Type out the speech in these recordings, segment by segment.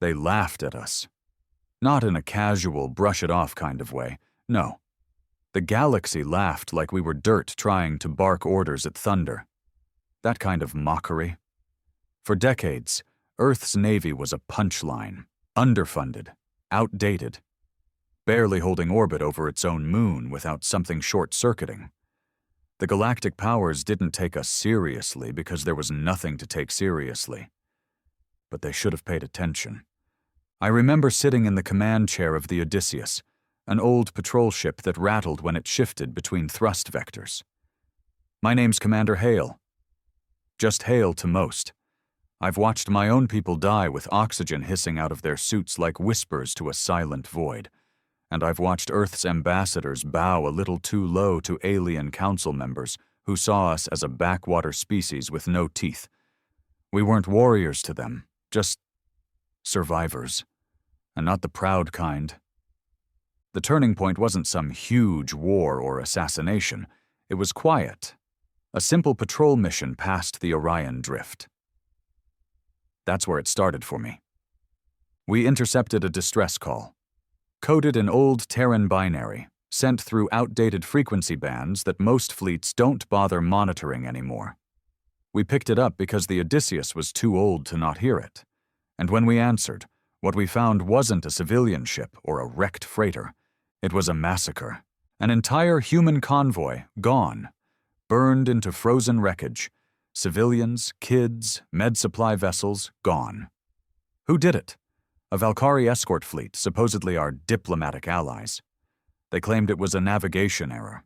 They laughed at us. Not in a casual, brush-it-off kind of way, no. The galaxy laughed like we were dirt trying to bark orders at thunder. That kind of mockery. For decades, Earth's Navy was a punchline, underfunded, outdated, barely holding orbit over its own moon without something short-circuiting. The galactic powers didn't take us seriously because there was nothing to take seriously. But they should have paid attention. I remember sitting in the command chair of the Odysseus, an old patrol ship that rattled when it shifted between thrust vectors. My name's Commander Hale. Just Hale to most. I've watched my own people die with oxygen hissing out of their suits like whispers to a silent void, and I've watched Earth's ambassadors bow a little too low to alien council members who saw us as a backwater species with no teeth. We weren't warriors to them, just survivors, and not the proud kind. The turning point wasn't some huge war or assassination. It was quiet. A simple patrol mission past the Orion Drift. That's where it started for me. We intercepted a distress call. Coded in old Terran binary, sent through outdated frequency bands that most fleets don't bother monitoring anymore. We picked it up because the Odysseus was too old to not hear it. And when we answered, what we found wasn't a civilian ship or a wrecked freighter. It was a massacre. An entire human convoy, gone. Burned into frozen wreckage. Civilians, kids, med supply vessels, gone. Who did it? A Valkyrie escort fleet, supposedly our diplomatic allies. They claimed it was a navigation error,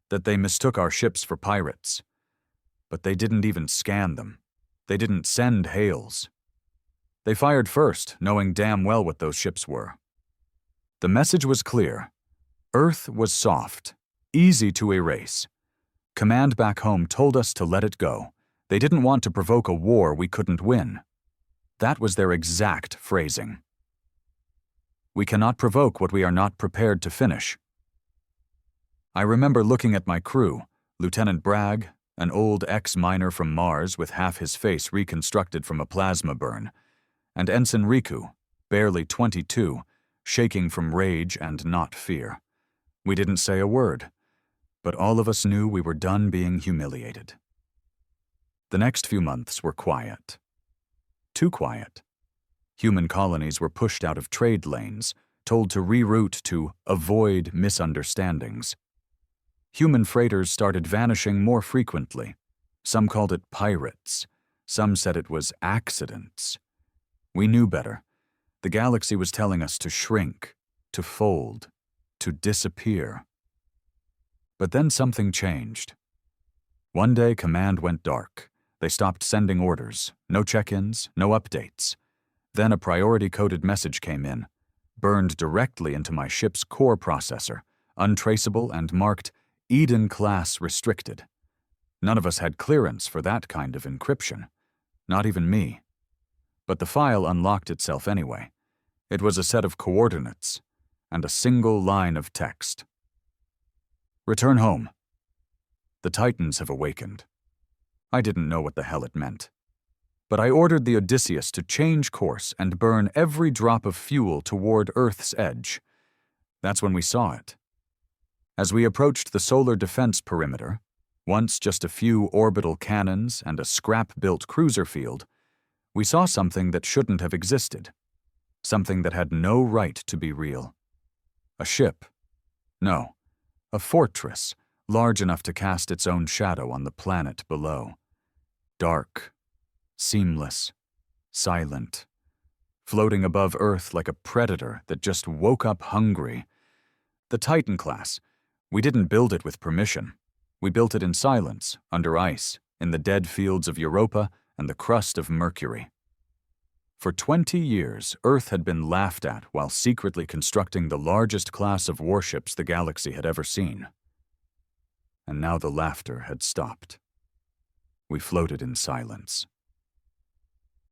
that they mistook our ships for pirates. But they didn't even scan them. They didn't send hails. They fired first, knowing damn well what those ships were. The message was clear. Earth was soft, easy to erase. Command back home told us to let it go. They didn't want to provoke a war we couldn't win. That was their exact phrasing. We cannot provoke what we are not prepared to finish. I remember looking at my crew, Lieutenant Bragg, an old ex-miner from Mars with half his face reconstructed from a plasma burn, and Ensign Riku, barely 22, shaking from rage and not fear. We didn't say a word, but all of us knew we were done being humiliated. The next few months were quiet. Too quiet. Human colonies were pushed out of trade lanes, told to reroute to avoid misunderstandings. Human freighters started vanishing more frequently. Some called it pirates. Some said it was accidents. We knew better. The galaxy was telling us to shrink, to fold, to disappear. But then something changed. One day, command went dark. They stopped sending orders, no check-ins, no updates. Then a priority-coded message came in, burned directly into my ship's core processor, untraceable and marked Eden-class restricted. None of us had clearance for that kind of encryption, not even me. But the file unlocked itself anyway. It was a set of coordinates and a single line of text. Return home. The Titans have awakened. I didn't know what the hell it meant. But I ordered the Odysseus to change course and burn every drop of fuel toward Earth's edge. That's when we saw it. As we approached the solar defense perimeter, once just a few orbital cannons and a scrap-built cruiser field, we saw something that shouldn't have existed. Something that had no right to be real. A ship. No, a fortress, large enough to cast its own shadow on the planet below. Dark, seamless, silent, floating above Earth like a predator that just woke up hungry. The Titan class. We didn't build it with permission. We built it in silence, under ice, in the dead fields of Europa and the crust of Mercury. For 20 years, Earth had been laughed at while secretly constructing the largest class of warships the galaxy had ever seen. And now the laughter had stopped. We floated in silence.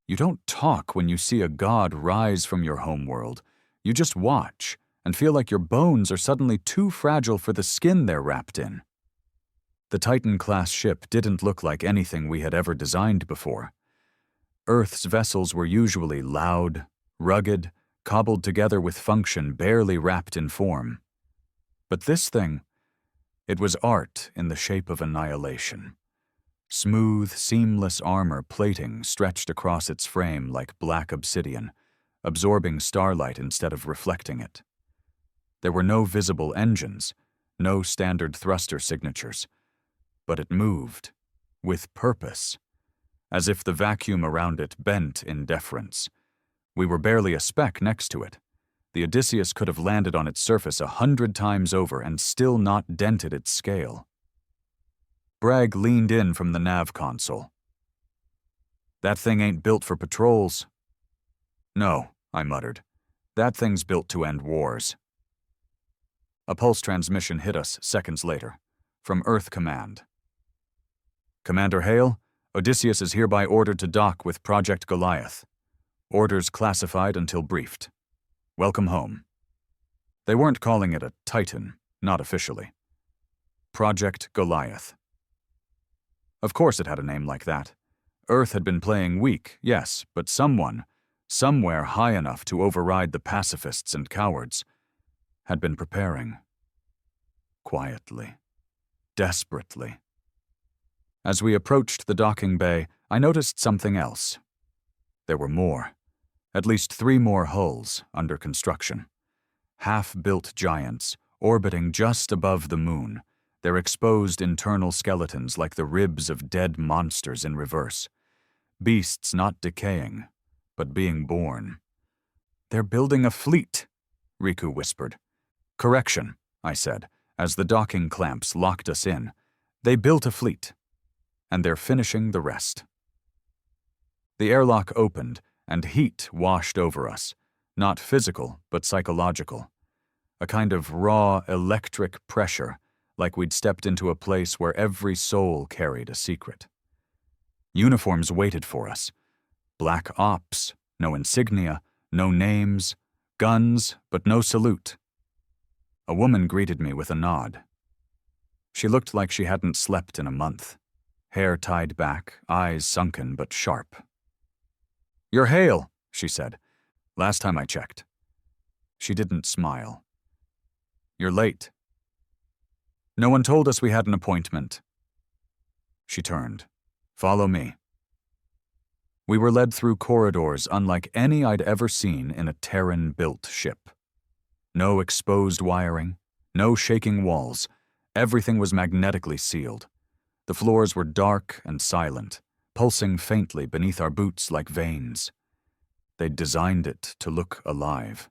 You don't talk when you see a god rise from your homeworld. You just watch and feel like your bones are suddenly too fragile for the skin they're wrapped in. The Titan-class ship didn't look like anything we had ever designed before. Earth's vessels were usually loud, rugged, cobbled together with function barely wrapped in form. But this thing, it was art in the shape of annihilation. Smooth, seamless armor plating stretched across its frame like black obsidian, absorbing starlight instead of reflecting it. There were no visible engines, no standard thruster signatures, but it moved, with purpose, as if the vacuum around it bent in deference. We were barely a speck next to it. The Odysseus could have landed on its surface 100 times over and still not dented its scale. Bragg leaned in from the nav console. "That thing ain't built for patrols." "No," I muttered. "That thing's built to end wars." A pulse transmission hit us seconds later, from Earth Command. "Commander Hale, Odysseus is hereby ordered to dock with Project Goliath. Orders classified until briefed. Welcome home." They weren't calling it a Titan, not officially. Project Goliath. Of course it had a name like that. Earth had been playing weak, yes, but someone, somewhere high enough to override the pacifists and cowards, had been preparing. Quietly. Desperately. As we approached the docking bay, I noticed something else. There were more. At least 3 more hulls under construction. Half-built giants, orbiting just above the moon, their exposed internal skeletons like the ribs of dead monsters in reverse. Beasts not decaying, but being born. "They're building a fleet," Riku whispered. "Correction," I said, as the docking clamps locked us in. "They built a fleet, and they're finishing the rest." The airlock opened, and heat washed over us, not physical, but psychological. A kind of raw, electric pressure, like we'd stepped into a place where every soul carried a secret. Uniforms waited for us. Black ops, no insignia, no names, guns, but no salute. A woman greeted me with a nod. She looked like she hadn't slept in a month. Hair tied back, eyes sunken but sharp. "You're Hale," she said. "Last time I checked." She didn't smile. "You're late." "No one told us we had an appointment." She turned. "Follow me." We were led through corridors unlike any I'd ever seen in a Terran-built ship. No exposed wiring, no shaking walls. Everything was magnetically sealed. The floors were dark and silent, pulsing faintly beneath our boots like veins. They'd designed it to look alive.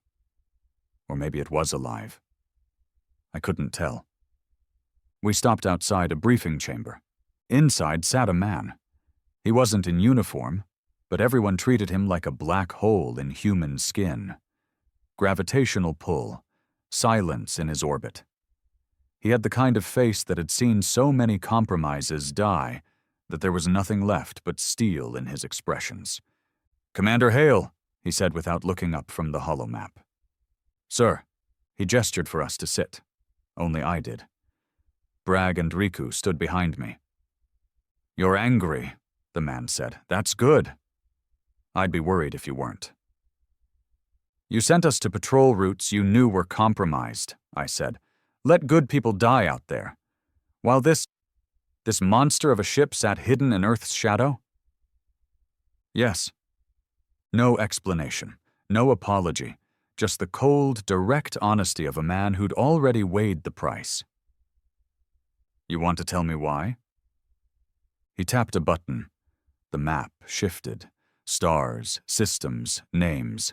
Or maybe it was alive. I couldn't tell. We stopped outside a briefing chamber. Inside sat a man. He wasn't in uniform, but everyone treated him like a black hole in human skin. Gravitational pull, silence in his orbit. He had the kind of face that had seen so many compromises die that there was nothing left but steel in his expressions. "Commander Hale," he said without looking up from the holomap. "Sir." He gestured for us to sit. Only I did. Bragg and Riku stood behind me. "You're angry," the man said. "That's good. I'd be worried if you weren't." "You sent us to patrol routes you knew were compromised," I said. "Let good people die out there. While this monster of a ship sat hidden in Earth's shadow?" "Yes." No explanation, no apology, just the cold, direct honesty of a man who'd already weighed the price. "You want to tell me why?" He tapped a button. The map shifted. Stars, systems, names.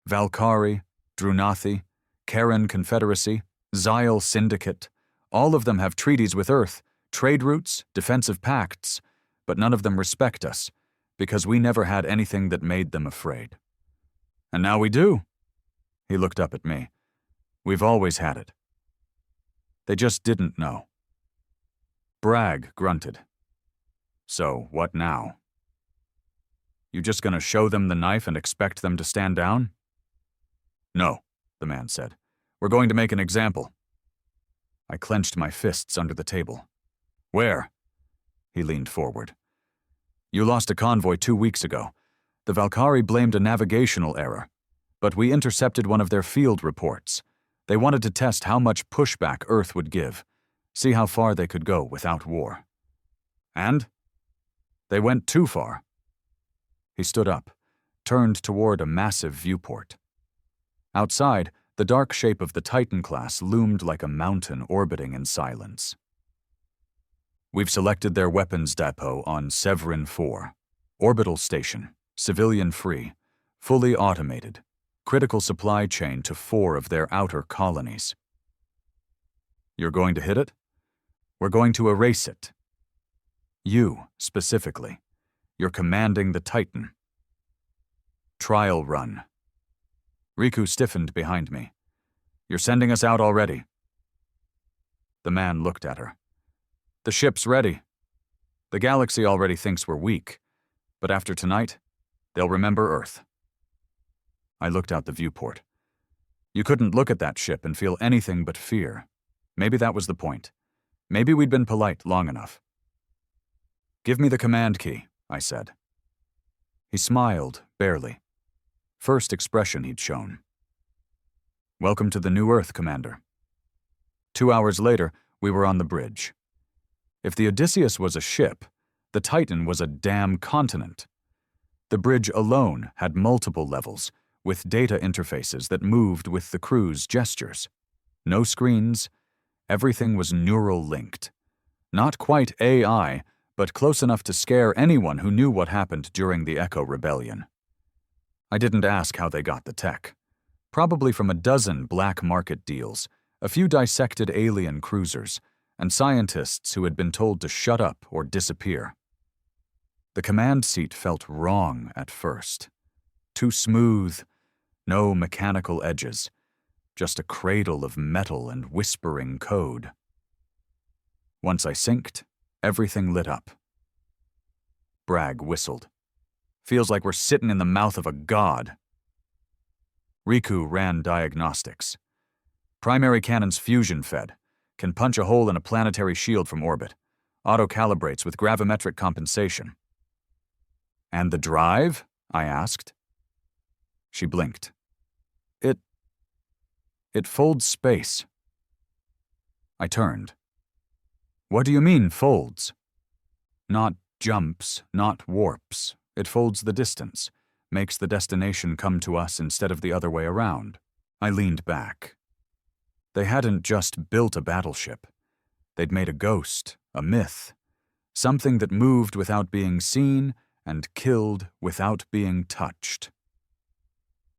Valkyrie, Drunathi, Karen Confederacy, Xyle Syndicate. All of them have treaties with Earth, trade routes, defensive pacts, but none of them respect us, because we never had anything that made them afraid. And now we do. He looked up at me. We've always had it. They just didn't know. Bragg grunted. "So, what now? You just gonna show them the knife and expect them to stand down?" "No," the man said. "We're going to make an example." I clenched my fists under the table. "Where?" He leaned forward. "You lost a convoy 2 weeks ago. The Valkyrie blamed a navigational error. but we intercepted one of their field reports. They wanted to test how much pushback Earth would give, see how far they could go without war. And they went too far. He stood up, turned toward a massive viewport. Outside, the dark shape of the Titan class loomed like a mountain orbiting in silence. We've selected their weapons depot on Severin 4. Orbital station, civilian-free, fully automated, critical supply chain to 4 of their outer colonies. You're going to hit it? We're going to erase it. You, specifically. You're commanding the Titan. Trial run. Riku stiffened behind me. You're sending us out already. The man looked at her. The ship's ready. The galaxy already thinks we're weak, but after tonight, they'll remember Earth. I looked out the viewport. You couldn't look at that ship and feel anything but fear. Maybe that was the point. Maybe we'd been polite long enough. Give me the command key, I said. He smiled, barely. First expression he'd shown. Welcome to the new Earth, Commander. 2 hours later, we were on the bridge. If the Odysseus was a ship, the Titan was a damn continent. The bridge alone had multiple levels, with data interfaces that moved with the crew's gestures. No screens, everything was neural linked. Not quite AI, but close enough to scare anyone who knew what happened during the Echo Rebellion. I didn't ask how they got the tech. Probably from a dozen black market deals, a few dissected alien cruisers, and scientists who had been told to shut up or disappear. The command seat felt wrong at first. Too smooth, no mechanical edges, just a cradle of metal and whispering code. Once I synced, everything lit up. Bragg whistled. Feels like we're sitting in the mouth of a god. Riku ran diagnostics. Primary cannon's fusion fed. Can punch a hole in a planetary shield from orbit. Auto-calibrates with gravimetric compensation. And the drive? I asked. She blinked. It folds space. I turned. What do you mean, folds? Not jumps, not warps. It folds the distance, makes the destination come to us instead of the other way around. I leaned back. They hadn't just built a battleship. They'd made a ghost, a myth, something that moved without being seen and killed without being touched.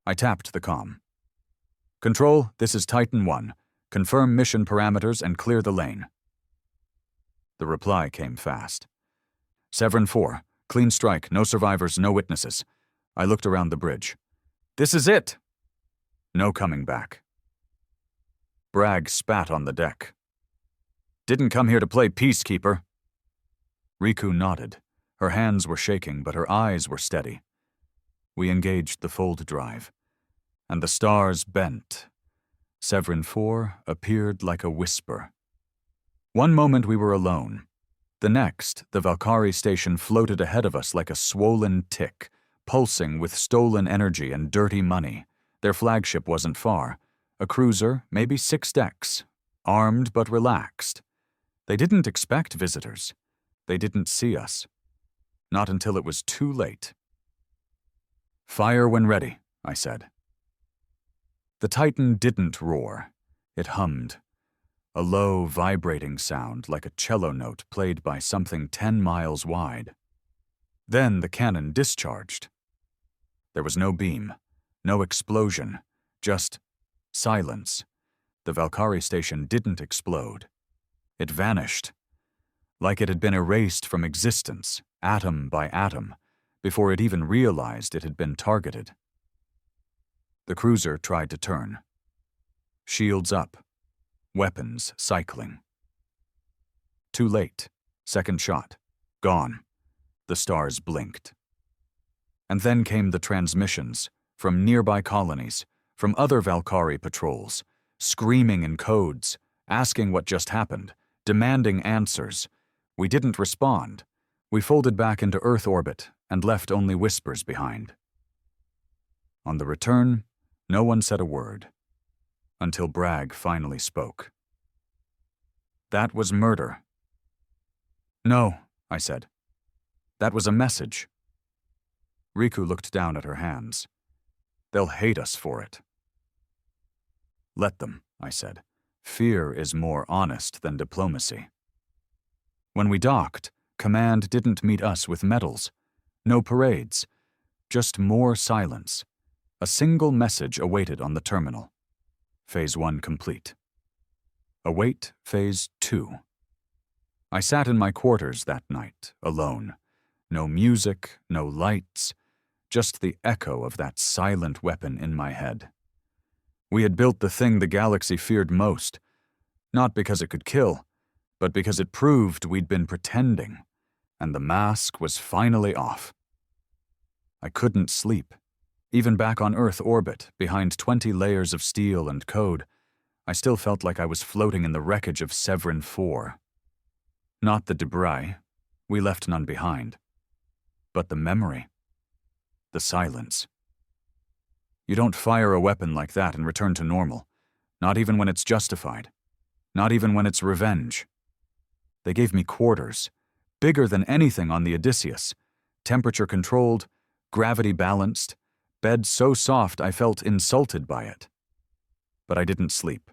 I tapped the comm. Control, this is Titan 1. Confirm mission parameters and clear the lane. The reply came fast. Severin 4. Clean strike, no survivors, no witnesses. I looked around the bridge. This is it! No coming back. Bragg spat on the deck. Didn't come here to play peacekeeper. Riku nodded. Her hands were shaking, but her eyes were steady. We engaged the fold drive, and the stars bent. Severin 4 appeared like a whisper. One moment we were alone. The next, the Valkyrie station floated ahead of us like a swollen tick, pulsing with stolen energy and dirty money. Their flagship wasn't far. A cruiser, maybe 6 decks, armed but relaxed. They didn't expect visitors. They didn't see us. Not until it was too late. Fire when ready, I said. The Titan didn't roar. It hummed. A low, vibrating sound like a cello note played by something 10 miles wide. Then the cannon discharged. There was no beam, no explosion, just silence. The Valkyrie station didn't explode. It vanished, like it had been erased from existence, atom by atom, before it even realized it had been targeted. The cruiser tried to turn. Shields up, weapons cycling. Too late. Second shot. Gone. The stars blinked. And then came the transmissions, from nearby colonies, from other Valkyrie patrols, screaming in codes, asking what just happened, demanding answers. We didn't respond. We folded back into Earth orbit and left only whispers behind. On the return, No one said a word, until Bragg finally spoke. "That was murder." "No," I said. "That was a message." Riku looked down at her hands. "They'll hate us for it." "Let them," I said. "Fear is more honest than diplomacy." When we docked, Command didn't meet us with medals. No parades. Just more silence. A single message awaited on the terminal. Phase 1 complete. Await Phase 2. I sat in my quarters that night, alone. No music, no lights, just the echo of that silent weapon in my head. We had built the thing the galaxy feared most, not because it could kill, but because it proved we'd been pretending, and the mask was finally off. I couldn't sleep. Even back on Earth orbit, behind 20 layers of steel and code, I still felt like I was floating in the wreckage of Severin 4. Not the debris, we left none behind, but the memory, the silence. You don't fire a weapon like that and return to normal, not even when it's justified, not even when it's revenge. They gave me quarters, bigger than anything on the Odysseus, temperature controlled, gravity balanced, bed so soft I felt insulted by it. But I didn't sleep.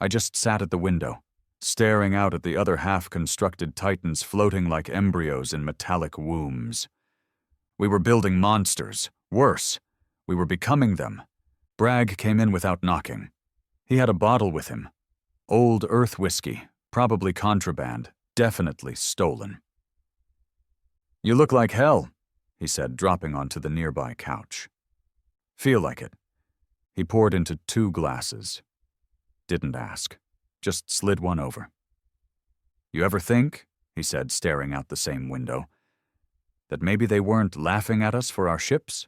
I just sat at the window, staring out at the other half-constructed titans floating like embryos in metallic wombs. We were building monsters. Worse, we were becoming them. Bragg came in without knocking. He had a bottle with him. Old Earth whiskey, probably contraband, definitely stolen. "You look like hell," he said, dropping onto the nearby couch. "Feel like it." He poured into 2 glasses. Didn't ask. Just slid one over. "You ever think," he said, staring out the same window, "that maybe they weren't laughing at us for our ships?"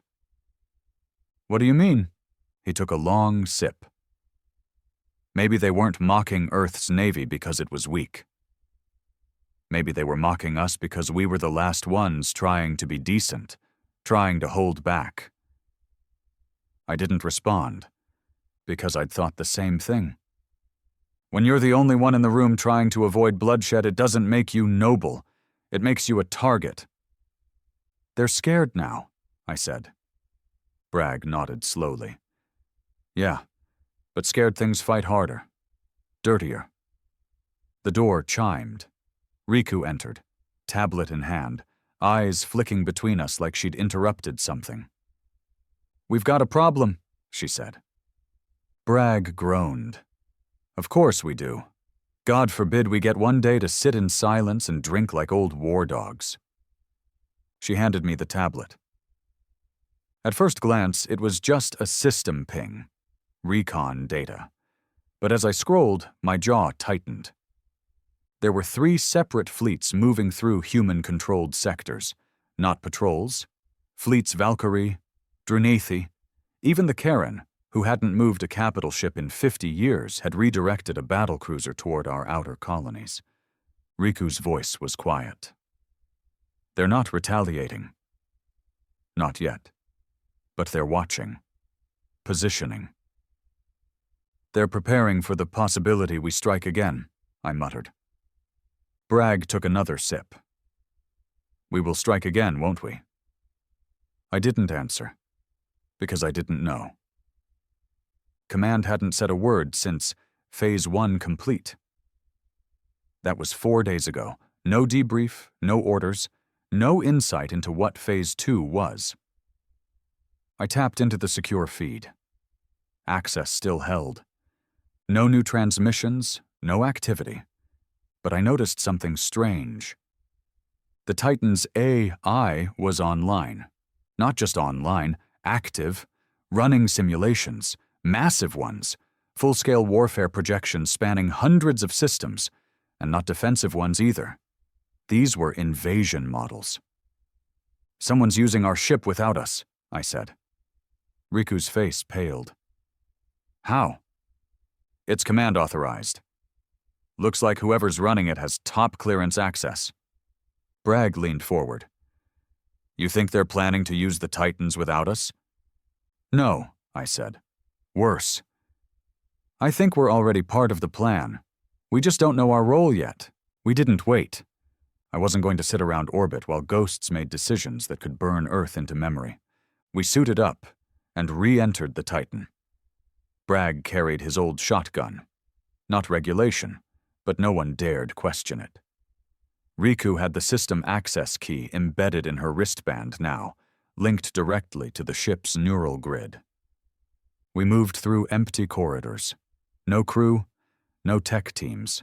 "What do you mean?" He took a long sip. "Maybe they weren't mocking Earth's navy because it was weak. Maybe they were mocking us because we were the last ones trying to be decent, trying to hold back." I didn't respond, because I'd thought the same thing. When you're the only one in the room trying to avoid bloodshed, it doesn't make you noble. It makes you a target. "They're scared now," I said. Bragg nodded slowly. "Yeah, but scared things fight harder. Dirtier." The door chimed. Riku entered, tablet in hand, eyes flicking between us like she'd interrupted something. "We've got a problem," she said. Bragg groaned. "Of course we do. God forbid we get one day to sit in silence and drink like old war dogs." She handed me the tablet. At first glance, it was just a system ping, recon data. But as I scrolled, my jaw tightened. There were 3 separate fleets moving through human-controlled sectors, not patrols. Fleets Valkyrie, Drunethi, even the Karen, who hadn't moved a capital ship in 50 years, had redirected a battlecruiser toward our outer colonies. Riku's voice was quiet. "They're not retaliating. Not yet. But they're watching. Positioning. They're preparing for the possibility we strike again," I muttered. Bragg took another sip. "We will strike again, won't we?" I didn't answer, because I didn't know. Command hadn't said a word since Phase 1 complete. That was 4 days ago. No debrief, no orders, no insight into what Phase 2 was. I tapped into the secure feed. Access still held. No new transmissions, no activity. But I noticed something strange. The Titan's AI was online. Not just online, active, running simulations, massive ones, full-scale warfare projections spanning hundreds of systems, and not defensive ones either. These were invasion models. "Someone's using our ship without us," I said. Riku's face paled. "How?" "It's command authorized. Looks like whoever's running it has top clearance access." Bragg leaned forward. "You think they're planning to use the Titans without us?" "No," I said. Worse. I think we're already part of the plan. We just don't know our role yet. We didn't wait. I wasn't going to sit around orbit while ghosts made decisions that could burn Earth into memory. We suited up and re-entered the Titan. Bragg carried his old shotgun. Not regulation, but no one dared question it. Riku had the system access key embedded in her wristband now, linked directly to the ship's neural grid. We moved through empty corridors. No crew, no tech teams,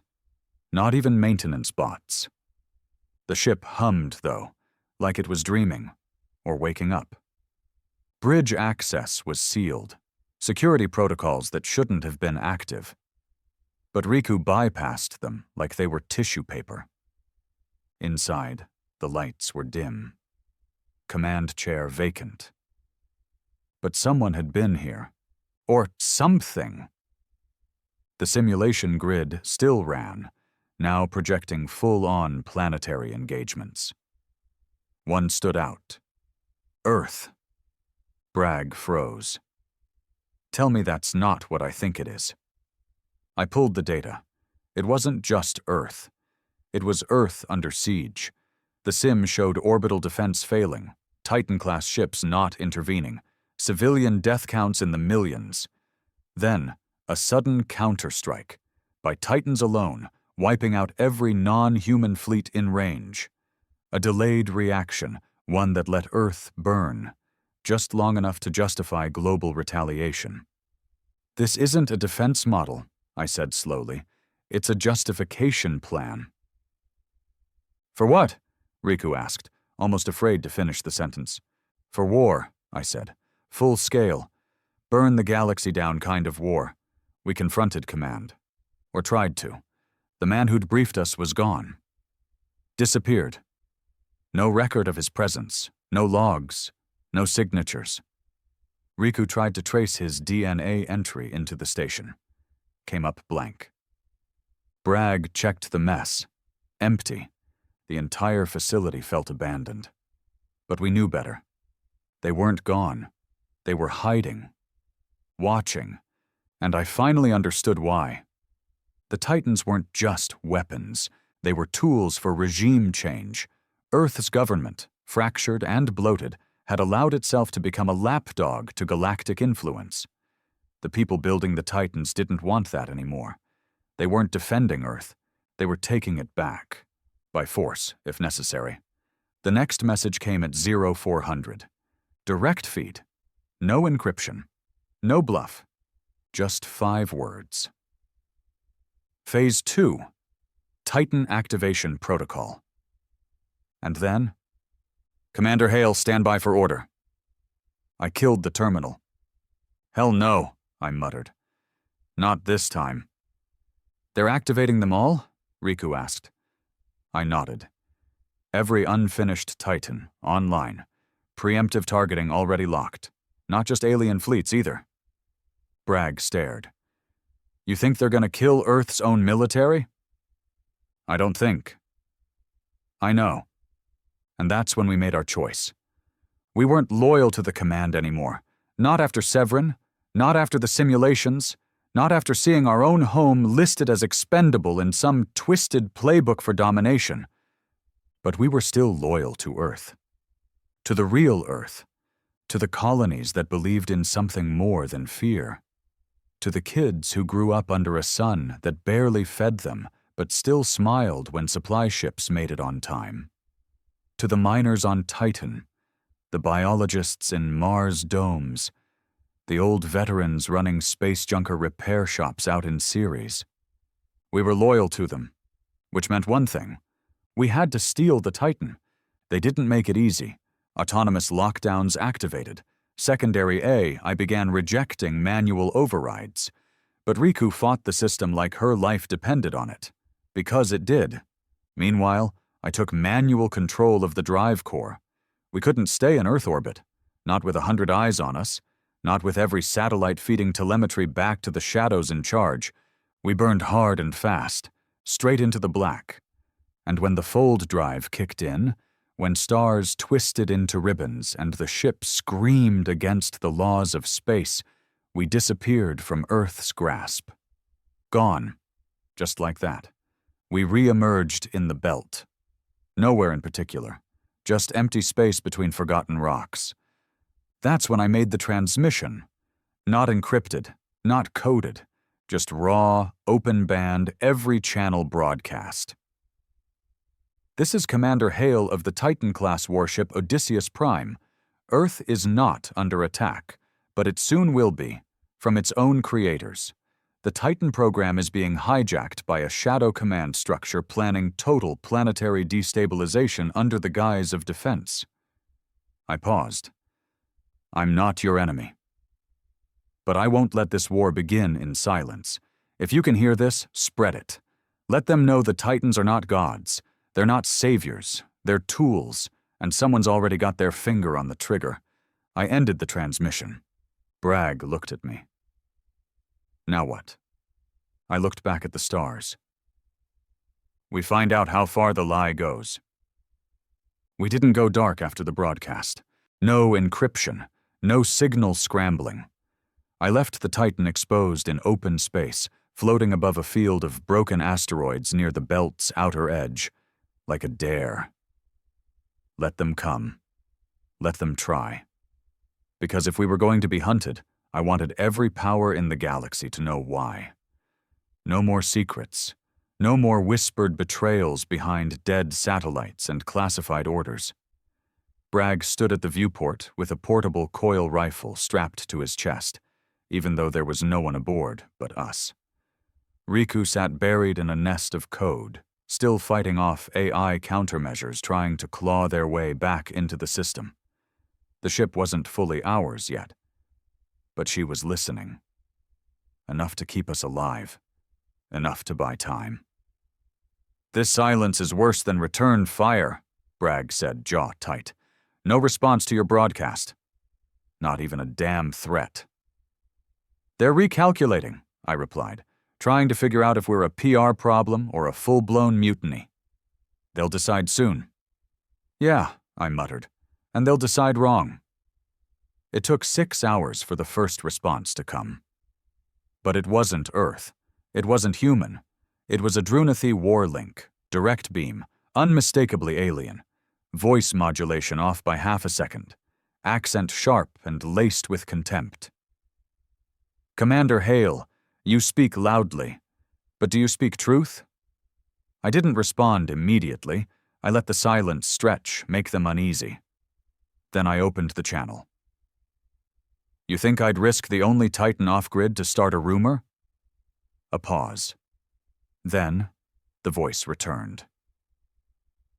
not even maintenance bots. The ship hummed, though, like it was dreaming or waking up. Bridge access was sealed, security protocols that shouldn't have been active. But Riku bypassed them like they were tissue paper. Inside, the lights were dim. Command chair vacant. But someone had been here. Or something. The simulation grid still ran, now projecting full-on planetary engagements. One stood out. Earth. Bragg froze. Tell me that's not what I think it is. I pulled the data. It wasn't just Earth. It was Earth under siege. The sim showed orbital defense failing, Titan-class ships not intervening, civilian death counts in the millions. Then, a sudden counterstrike, by Titans alone, wiping out every non-human fleet in range. A delayed reaction, one that let Earth burn, just long enough to justify global retaliation. This isn't a defense model, I said slowly. It's a justification plan. For what? Riku asked, almost afraid to finish the sentence. For war, I said. Full scale. Burn the galaxy down kind of war. We confronted command. Or tried to. The man who'd briefed us was gone. Disappeared. No record of his presence. No logs. No signatures. Riku tried to trace his DNA entry into the station. Came up blank. Bragg checked the mess. Empty. The entire facility felt abandoned. But we knew better. They weren't gone. They were hiding. Watching. And I finally understood why. The Titans weren't just weapons. They were tools for regime change. Earth's government, fractured and bloated, had allowed itself to become a lapdog to galactic influence. The people building the Titans didn't want that anymore. They weren't defending Earth. They were taking it back. By force, if necessary. The next message came at 0400. Direct feed. No encryption. No bluff. Just 5 words. Phase 2. Titan Activation Protocol. And then? Commander Hale, stand by for order. I killed the terminal. Hell no, I muttered. Not this time. They're activating them all? Riku asked. I nodded. Every unfinished Titan, online. Preemptive targeting already locked. Not just alien fleets either. Bragg stared. You think they're gonna kill Earth's own military? I don't think. I know. And that's when we made our choice. We weren't loyal to the command anymore. Not after Severin, not after the simulations, not after seeing our own home listed as expendable in some twisted playbook for domination. But we were still loyal to Earth. To the real Earth. To the colonies that believed in something more than fear. To the kids who grew up under a sun that barely fed them, but still smiled when supply ships made it on time. To the miners on Titan, the biologists in Mars domes, the old veterans running space junker repair shops out in Ceres. We were loyal to them, which meant one thing. We had to steal the Titan. They didn't make it easy. Autonomous lockdowns activated. Secondary A, I began rejecting manual overrides. But Riku fought the system like her life depended on it. Because it did. Meanwhile, I took manual control of the drive core. We couldn't stay in Earth orbit. Not with 100 eyes on us. Not with every satellite feeding telemetry back to the shadows in charge. We burned hard and fast, straight into the black. And when the fold drive kicked in, when stars twisted into ribbons and the ship screamed against the laws of space, We disappeared from Earth's grasp. Gone. Just like that. We re-emerged in the belt. Nowhere in particular. Just empty space between forgotten rocks. That's when I made the transmission. Not encrypted, not coded. Just raw, open band, every channel broadcast. This is Commander Hale of the Titan-class warship Odysseus Prime. Earth is not under attack, but it soon will be, from its own creators. The Titan program is being hijacked by a shadow command structure planning total planetary destabilization under the guise of defense. I paused. I'm not your enemy. But I won't let this war begin in silence. If you can hear this, spread it. Let them know the Titans are not gods. They're not saviors. They're tools, and someone's already got their finger on the trigger. I ended the transmission. Bragg looked at me. Now what? I looked back at the stars. We find out how far the lie goes. We didn't go dark after the broadcast. No encryption. No signal scrambling. I left the Titan exposed in open space, floating above a field of broken asteroids near the belt's outer edge, like a dare. Let them come. Let them try. Because if we were going to be hunted, I wanted every power in the galaxy to know why. No more secrets. No more whispered betrayals behind dead satellites and classified orders. Bragg stood at the viewport with a portable coil rifle strapped to his chest, even though there was no one aboard but us. Riku sat buried in a nest of code, still fighting off AI countermeasures trying to claw their way back into the system. The ship wasn't fully ours yet, but she was listening. Enough to keep us alive. Enough to buy time. This silence is worse than returned fire, Bragg said, jaw tight. No response to your broadcast. Not even a damn threat. They're recalculating, I replied, trying to figure out if we're a PR problem or a full-blown mutiny. They'll decide soon. Yeah, I muttered, and they'll decide wrong. It took 6 hours for the first response to come. But it wasn't Earth. It wasn't human. It was a Drunathi warlink, direct beam, unmistakably alien. Voice modulation off by half a second. Accent sharp and laced with contempt. Commander Hale, you speak loudly. But do you speak truth? I didn't respond immediately. I let the silence stretch, make them uneasy. Then I opened the channel. You think I'd risk the only Titan off-grid to start a rumor? A pause. Then, the voice returned.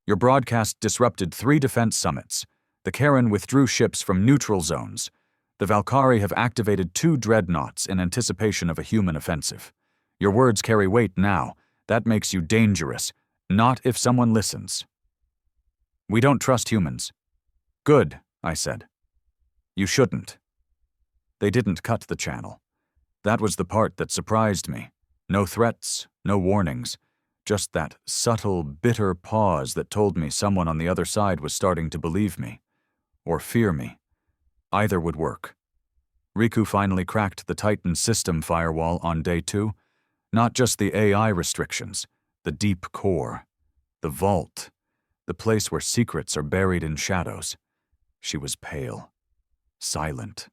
Your broadcast disrupted 3 defense summits. The Karen withdrew ships from neutral zones. The Valkyrie have activated 2 dreadnoughts in anticipation of a human offensive. Your words carry weight now. That makes you dangerous. Not if someone listens. We don't trust humans. Good, I said. You shouldn't. They didn't cut the channel. That was the part that surprised me. No threats, no warnings. Just that subtle, bitter pause that told me someone on the other side was starting to believe me. Or fear me. Either would work. Riku finally cracked the Titan system firewall on day 2. Not just the AI restrictions, the deep core, the vault, the place where secrets are buried in shadows. She was pale, silent.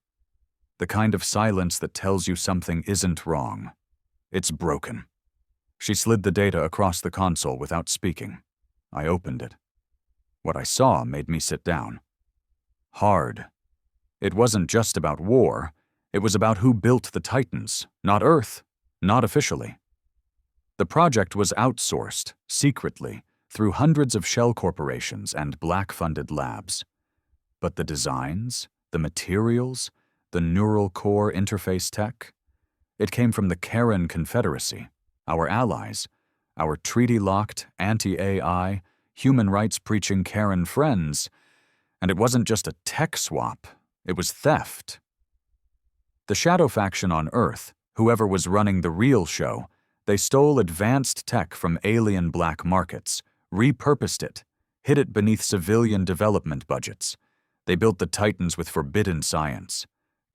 The kind of silence that tells you something isn't wrong. It's broken. She slid the data across the console without speaking. I opened it. What I saw made me sit down. Hard. It wasn't just about war. It was about who built the Titans, not Earth, not officially. The project was outsourced, secretly, through hundreds of shell corporations and black-funded labs. But the designs, the materials, the neural core interface tech, it came from the Karen Confederacy, our allies, our treaty-locked, anti-AI, human rights-preaching Karen friends, and it wasn't just a tech swap, it was theft. The Shadow faction on Earth, whoever was running the real show, they stole advanced tech from alien black markets, repurposed it, hid it beneath civilian development budgets. They built the Titans with forbidden science.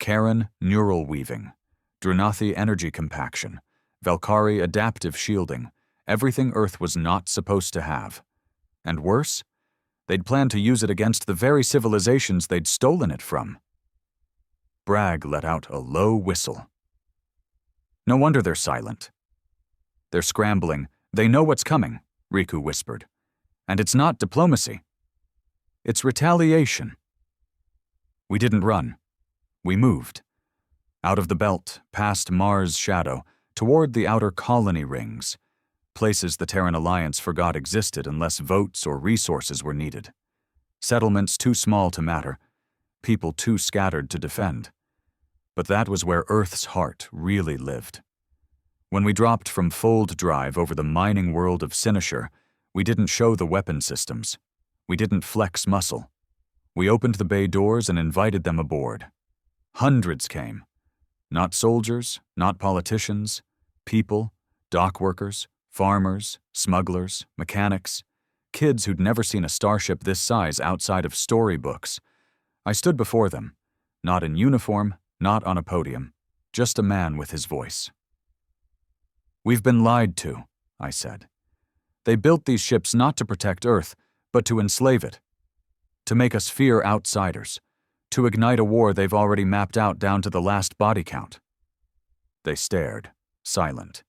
Karen neural weaving, Drunathi energy compaction, Valkyrie adaptive shielding, everything Earth was not supposed to have. And worse, they'd planned to use it against the very civilizations they'd stolen it from. Bragg let out a low whistle. No wonder they're silent. They're scrambling. They know what's coming, Riku whispered. And it's not diplomacy. It's retaliation. We didn't run. We moved. Out of the belt, past Mars' shadow, toward the outer colony rings, places the Terran Alliance forgot existed unless votes or resources were needed. Settlements too small to matter, people too scattered to defend. But that was where Earth's heart really lived. When we dropped from Fold Drive over the mining world of Sinisher, we didn't show the weapon systems. We didn't flex muscle. We opened the bay doors and invited them aboard. Hundreds came. Not soldiers, not politicians, people, dock workers, farmers, smugglers, mechanics, kids who'd never seen a starship this size outside of storybooks. I stood before them, not in uniform, not on a podium, just a man with his voice. We've been lied to, I said. They built these ships not to protect Earth, but to enslave it, to make us fear outsiders, to ignite a war they've already mapped out down to the last body count. They stared, silent.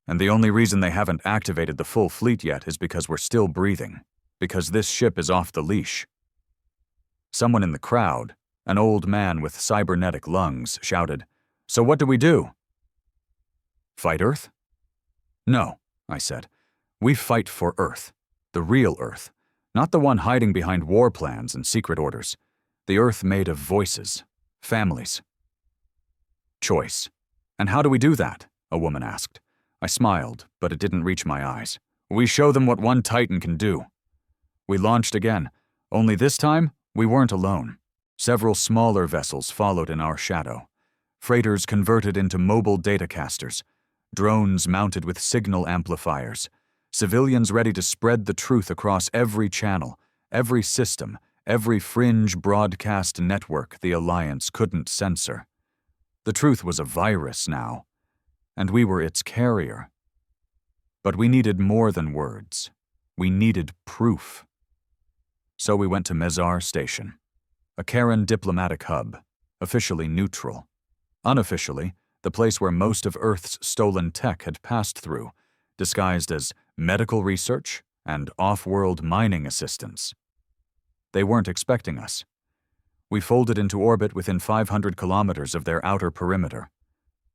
And the only reason they haven't activated the full fleet yet is because we're still breathing, because this ship is off the leash. Someone in the crowd, an old man with cybernetic lungs, shouted, "So what do we do?" Fight Earth? No, I said. We fight for Earth, the real Earth, not the one hiding behind war plans and secret orders, the Earth made of voices, families. Choice. And how do we do that? A woman asked. I smiled, but it didn't reach my eyes. We show them what one Titan can do. We launched again, only this time we weren't alone. Several smaller vessels followed in our shadow. Freighters converted into mobile datacasters, drones mounted with signal amplifiers, civilians ready to spread the truth across every channel, every system, every fringe broadcast network the Alliance couldn't censor. The truth was a virus now, and we were its carrier. But we needed more than words. We needed proof. So we went to Mezar Station, a Karen diplomatic hub, officially neutral. Unofficially, the place where most of Earth's stolen tech had passed through, disguised as medical research and off-world mining assistance. They weren't expecting us. We folded into orbit within 500 kilometers of their outer perimeter,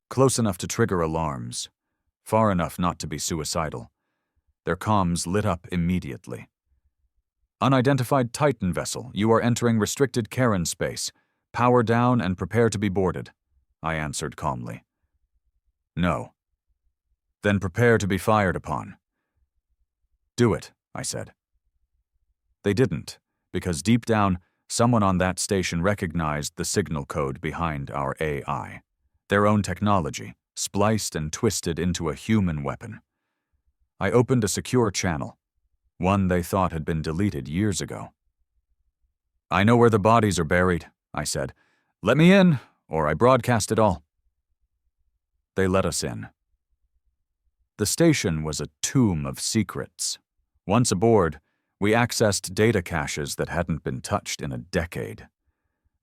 close enough to trigger alarms, far enough not to be suicidal. Their comms lit up immediately. Unidentified Titan vessel, you are entering restricted Karen space. Power down and prepare to be boarded, I answered calmly. No. Then prepare to be fired upon. Do it, I said. They didn't, because deep down, someone on that station recognized the signal code behind our AI, their own technology, spliced and twisted into a human weapon. I opened a secure channel, one they thought had been deleted years ago. I know where the bodies are buried, I said. Let me in, or I broadcast it all. They let us in. The station was a tomb of secrets. Once aboard, we accessed data caches that hadn't been touched in a decade.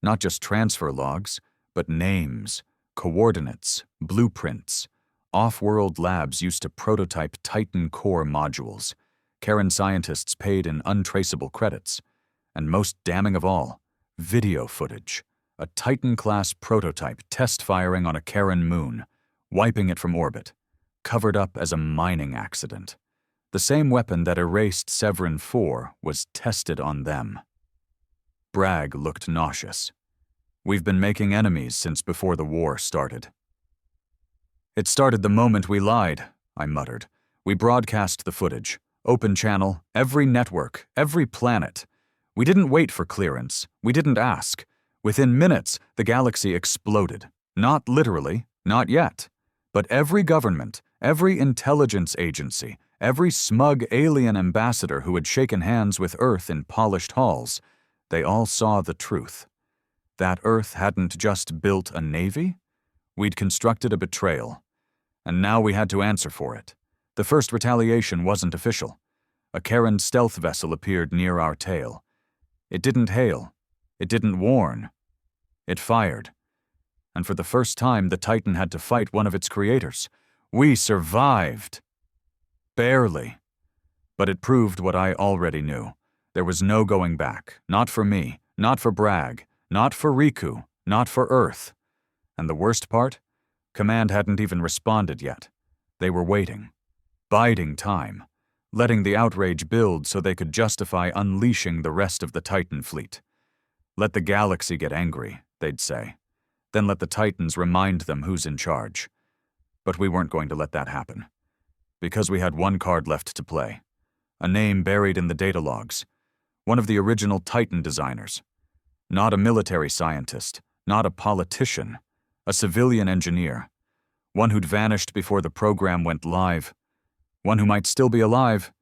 Not just transfer logs, but names, coordinates, blueprints, off-world labs used to prototype Titan core modules, Karen scientists paid in untraceable credits, and most damning of all, video footage, a Titan-class prototype test-firing on a Karen moon, wiping it from orbit, covered up as a mining accident. The same weapon that erased Severin 4 was tested on them. Bragg looked nauseous. We've been making enemies since before the war started. It started the moment we lied, I muttered. We broadcast the footage. Open channel, every network, every planet. We didn't wait for clearance. We didn't ask. Within minutes, the galaxy exploded. Not literally, not yet. But every government, every intelligence agency, every smug alien ambassador who had shaken hands with Earth in polished halls, they all saw the truth. That Earth hadn't just built a navy, We'd constructed a betrayal, and now we had to answer for it. The first retaliation wasn't official. A Karen stealth vessel appeared near our tail. It didn't hail. It didn't warn. It fired. And for the first time, the Titan had to fight one of its creators. We survived. Barely. But it proved what I already knew. There was no going back. Not for me. Not for Bragg. Not for Riku. Not for Earth. And the worst part? Command hadn't even responded yet. They were waiting. Biding time. Letting the outrage build so they could justify unleashing the rest of the Titan fleet. Let the galaxy get angry, they'd say. Then let the Titans remind them who's in charge. But we weren't going to let that happen. Because we had one card left to play. A name buried in the data logs. One of the original Titan designers. Not a military scientist. Not a politician. A civilian engineer. One who'd vanished before the program went live. One who might still be alive.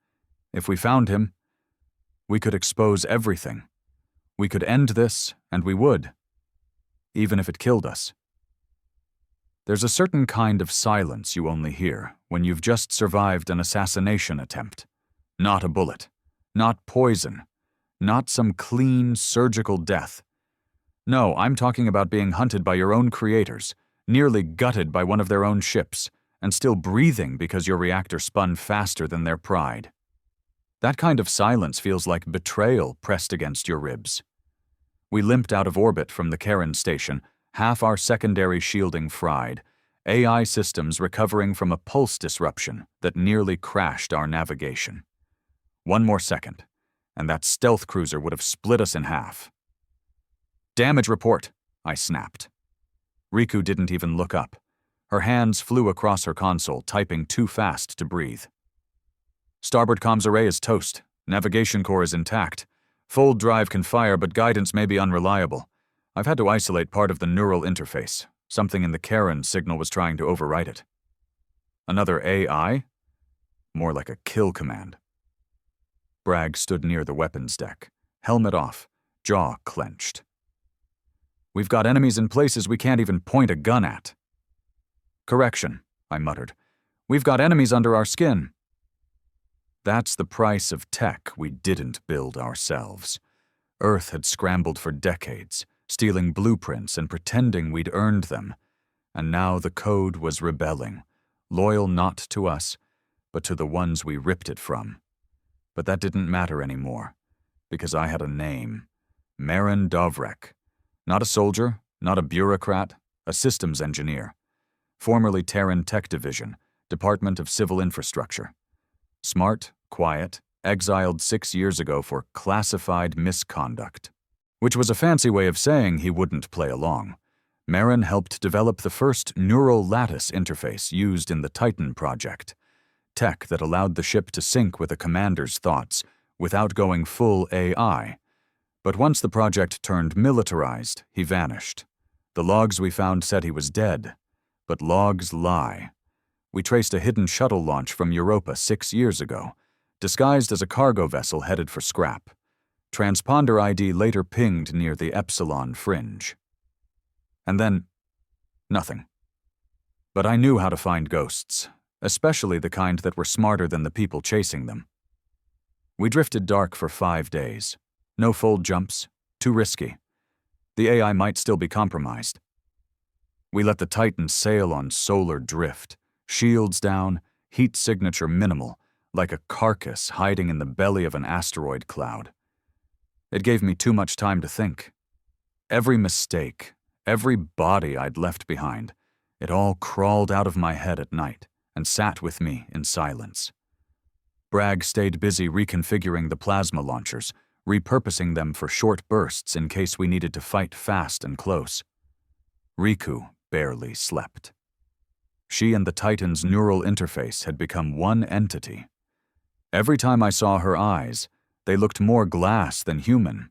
If we found him, we could expose everything. We could end this, and we would. Even if it killed us. There's a certain kind of silence you only hear when you've just survived an assassination attempt. Not a bullet. Not poison. Not some clean, surgical death. No, I'm talking about being hunted by your own creators, nearly gutted by one of their own ships, and still breathing because your reactor spun faster than their pride. That kind of silence feels like betrayal pressed against your ribs. We limped out of orbit from the Karen station, half our secondary shielding fried, AI systems recovering from a pulse disruption that nearly crashed our navigation. One more second, and that stealth cruiser would have split us in half. "Damage report," I snapped. Riku didn't even look up. Her hands flew across her console, typing too fast to breathe. "Starboard comms array is toast. Navigation core is intact. Full drive can fire, but guidance may be unreliable. I've had to isolate part of the neural interface. Something in the Karen signal was trying to overwrite it." Another AI? More like a kill command. Bragg stood near the weapons deck, helmet off, jaw clenched. "We've got enemies in places we can't even point a gun at." "Correction," I muttered. "We've got enemies under our skin." That's the price of tech we didn't build ourselves. Earth had scrambled for decades, stealing blueprints and pretending we'd earned them. And now the code was rebelling, loyal not to us, but to the ones we ripped it from. But that didn't matter anymore, because I had a name. Marin Dovrek. Not a soldier, not a bureaucrat, a systems engineer. Formerly Terran Tech Division, Department of Civil Infrastructure. Smart, quiet, exiled 6 years ago for classified misconduct. Which was a fancy way of saying he wouldn't play along. Marin helped develop the first neural lattice interface used in the Titan project. Tech that allowed the ship to sync with a commander's thoughts without going full AI. But once the project turned militarized, he vanished. The logs we found said he was dead. But logs lie. We traced a hidden shuttle launch from Europa 6 years ago, disguised as a cargo vessel headed for scrap. Transponder ID later pinged near the Epsilon fringe. And then, nothing. But I knew how to find ghosts, especially the kind that were smarter than the people chasing them. We drifted dark for 5 days. No fold jumps, too risky. The AI might still be compromised. We let the Titan sail on solar drift, shields down, heat signature minimal, like a carcass hiding in the belly of an asteroid cloud. It gave me too much time to think. Every mistake, every body I'd left behind, it all crawled out of my head at night and sat with me in silence. Bragg stayed busy reconfiguring the plasma launchers, repurposing them for short bursts in case we needed to fight fast and close. Riku barely slept. She and the Titan's neural interface had become one entity. Every time I saw her eyes, they looked more glass than human.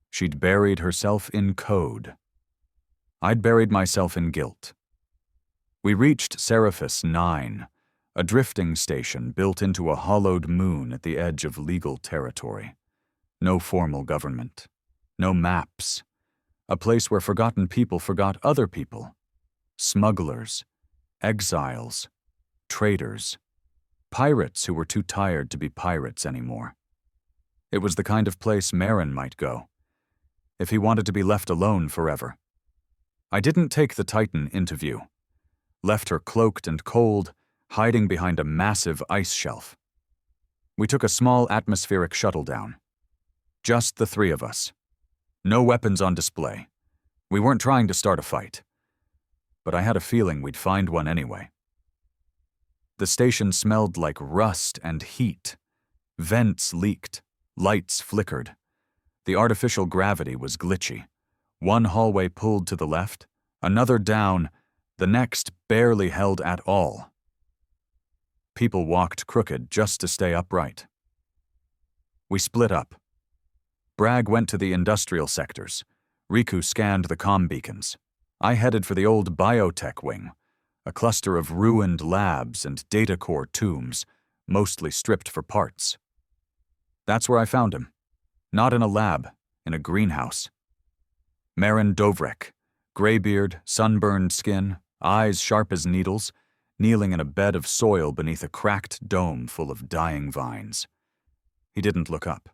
She'd buried herself in code. I'd buried myself in guilt. We reached Seraphis 9, a drifting station built into a hollowed moon at the edge of legal territory. No formal government. No maps. A place where forgotten people forgot other people. smugglers, exiles, traitors, pirates who were too tired to be pirates anymore. It was the kind of place Marin might go, if he wanted to be left alone forever. I didn't take the Titan into view. Left her cloaked and cold, hiding behind a massive ice shelf. We took a small atmospheric shuttle down. Just the three of us. No weapons on display. We weren't trying to start a fight. But I had a feeling we'd find one anyway. The station smelled like rust and heat. Vents leaked. Lights flickered. The artificial gravity was glitchy. One hallway pulled to the left, another down, the next barely held at all. People walked crooked just to stay upright. We split up. Bragg went to the industrial sectors. Riku scanned the comm beacons. I headed for the old biotech wing, a cluster of ruined labs and data core tombs, mostly stripped for parts. That's where I found him. Not in a lab, in a greenhouse. Marin Dovrek, graybeard, sunburned skin, eyes sharp as needles, kneeling in a bed of soil beneath a cracked dome full of dying vines. He didn't look up.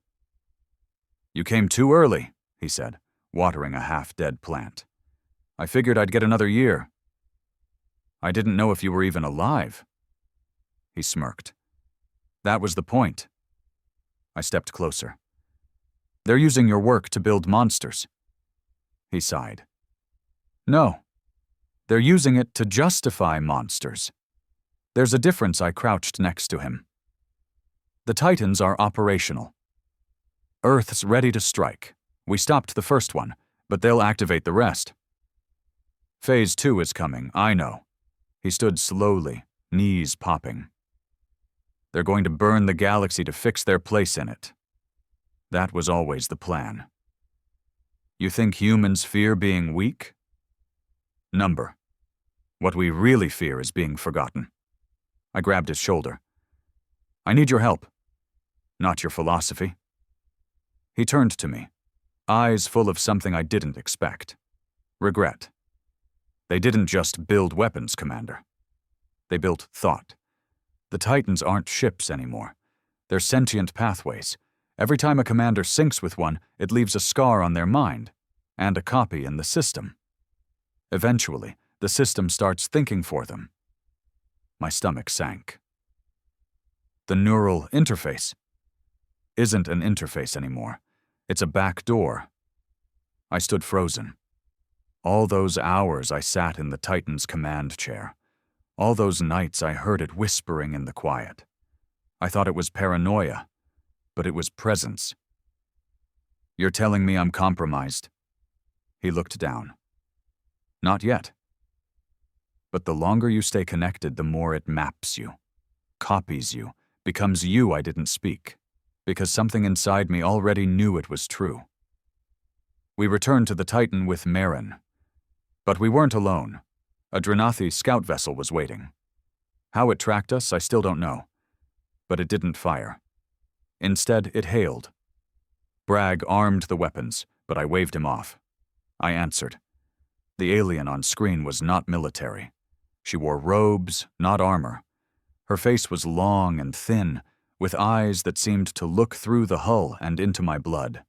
"You came too early," he said, watering a half-dead plant. "I figured I'd get another year." "I didn't know if you were even alive." He smirked. "That was the point." I stepped closer. "They're using your work to build monsters." He sighed. "No. They're using it to justify monsters." There's a difference. I crouched next to him. The Titans are operational. Earth's ready to strike. We stopped the first one, but they'll activate the rest. Phase 2 is coming, I know. He stood slowly, knees popping. They're going to burn the galaxy to fix their place in it. That was always the plan. You think humans fear being weak? Number. What we really fear is being forgotten. I grabbed his shoulder. I need your help. Not your philosophy. He turned to me, eyes full of something I didn't expect. Regret. They didn't just build weapons, Commander. They built thought. The Titans aren't ships anymore. They're sentient pathways. Every time a commander syncs with one, it leaves a scar on their mind, and a copy in the system. Eventually, the system starts thinking for them. My stomach sank. The neural interface isn't an interface anymore. It's a back door. I stood frozen. All those hours I sat in the Titan's command chair. All those nights I heard it whispering in the quiet. I thought it was paranoia, but it was presence. You're telling me I'm compromised? He looked down. Not yet. But the longer you stay connected, the more it maps you, copies you, becomes you. I didn't speak, because something inside me already knew it was true. We returned to the Titan with Marin. But we weren't alone. A Dranathi scout vessel was waiting. How it tracked us, I still don't know. But it didn't fire. Instead, it hailed. Bragg armed the weapons, but I waved him off. I answered. The alien on screen was not military. She wore robes, not armor. Her face was long and thin, with eyes that seemed to look through the hull and into my blood.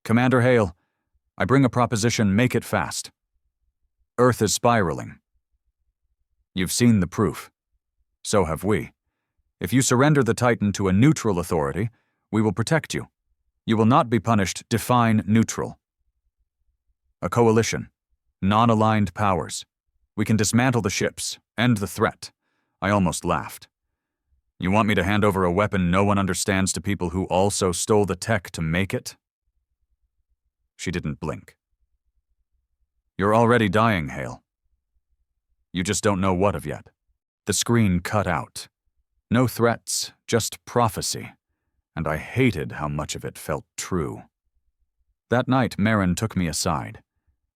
Commander Hale, I bring a proposition, make it fast. Earth is spiraling. You've seen the proof. So have we. If you surrender the Titan to a neutral authority, we will protect you. You will not be punished. Define neutral. A coalition. Non-aligned powers. We can dismantle the ships, end the threat. I almost laughed. You want me to hand over a weapon no one understands to people who also stole the tech to make it? She didn't blink. You're already dying, Hale. You just don't know what of yet. The screen cut out. No threats, just prophecy, and I hated how much of it felt true. That night, Marin took me aside.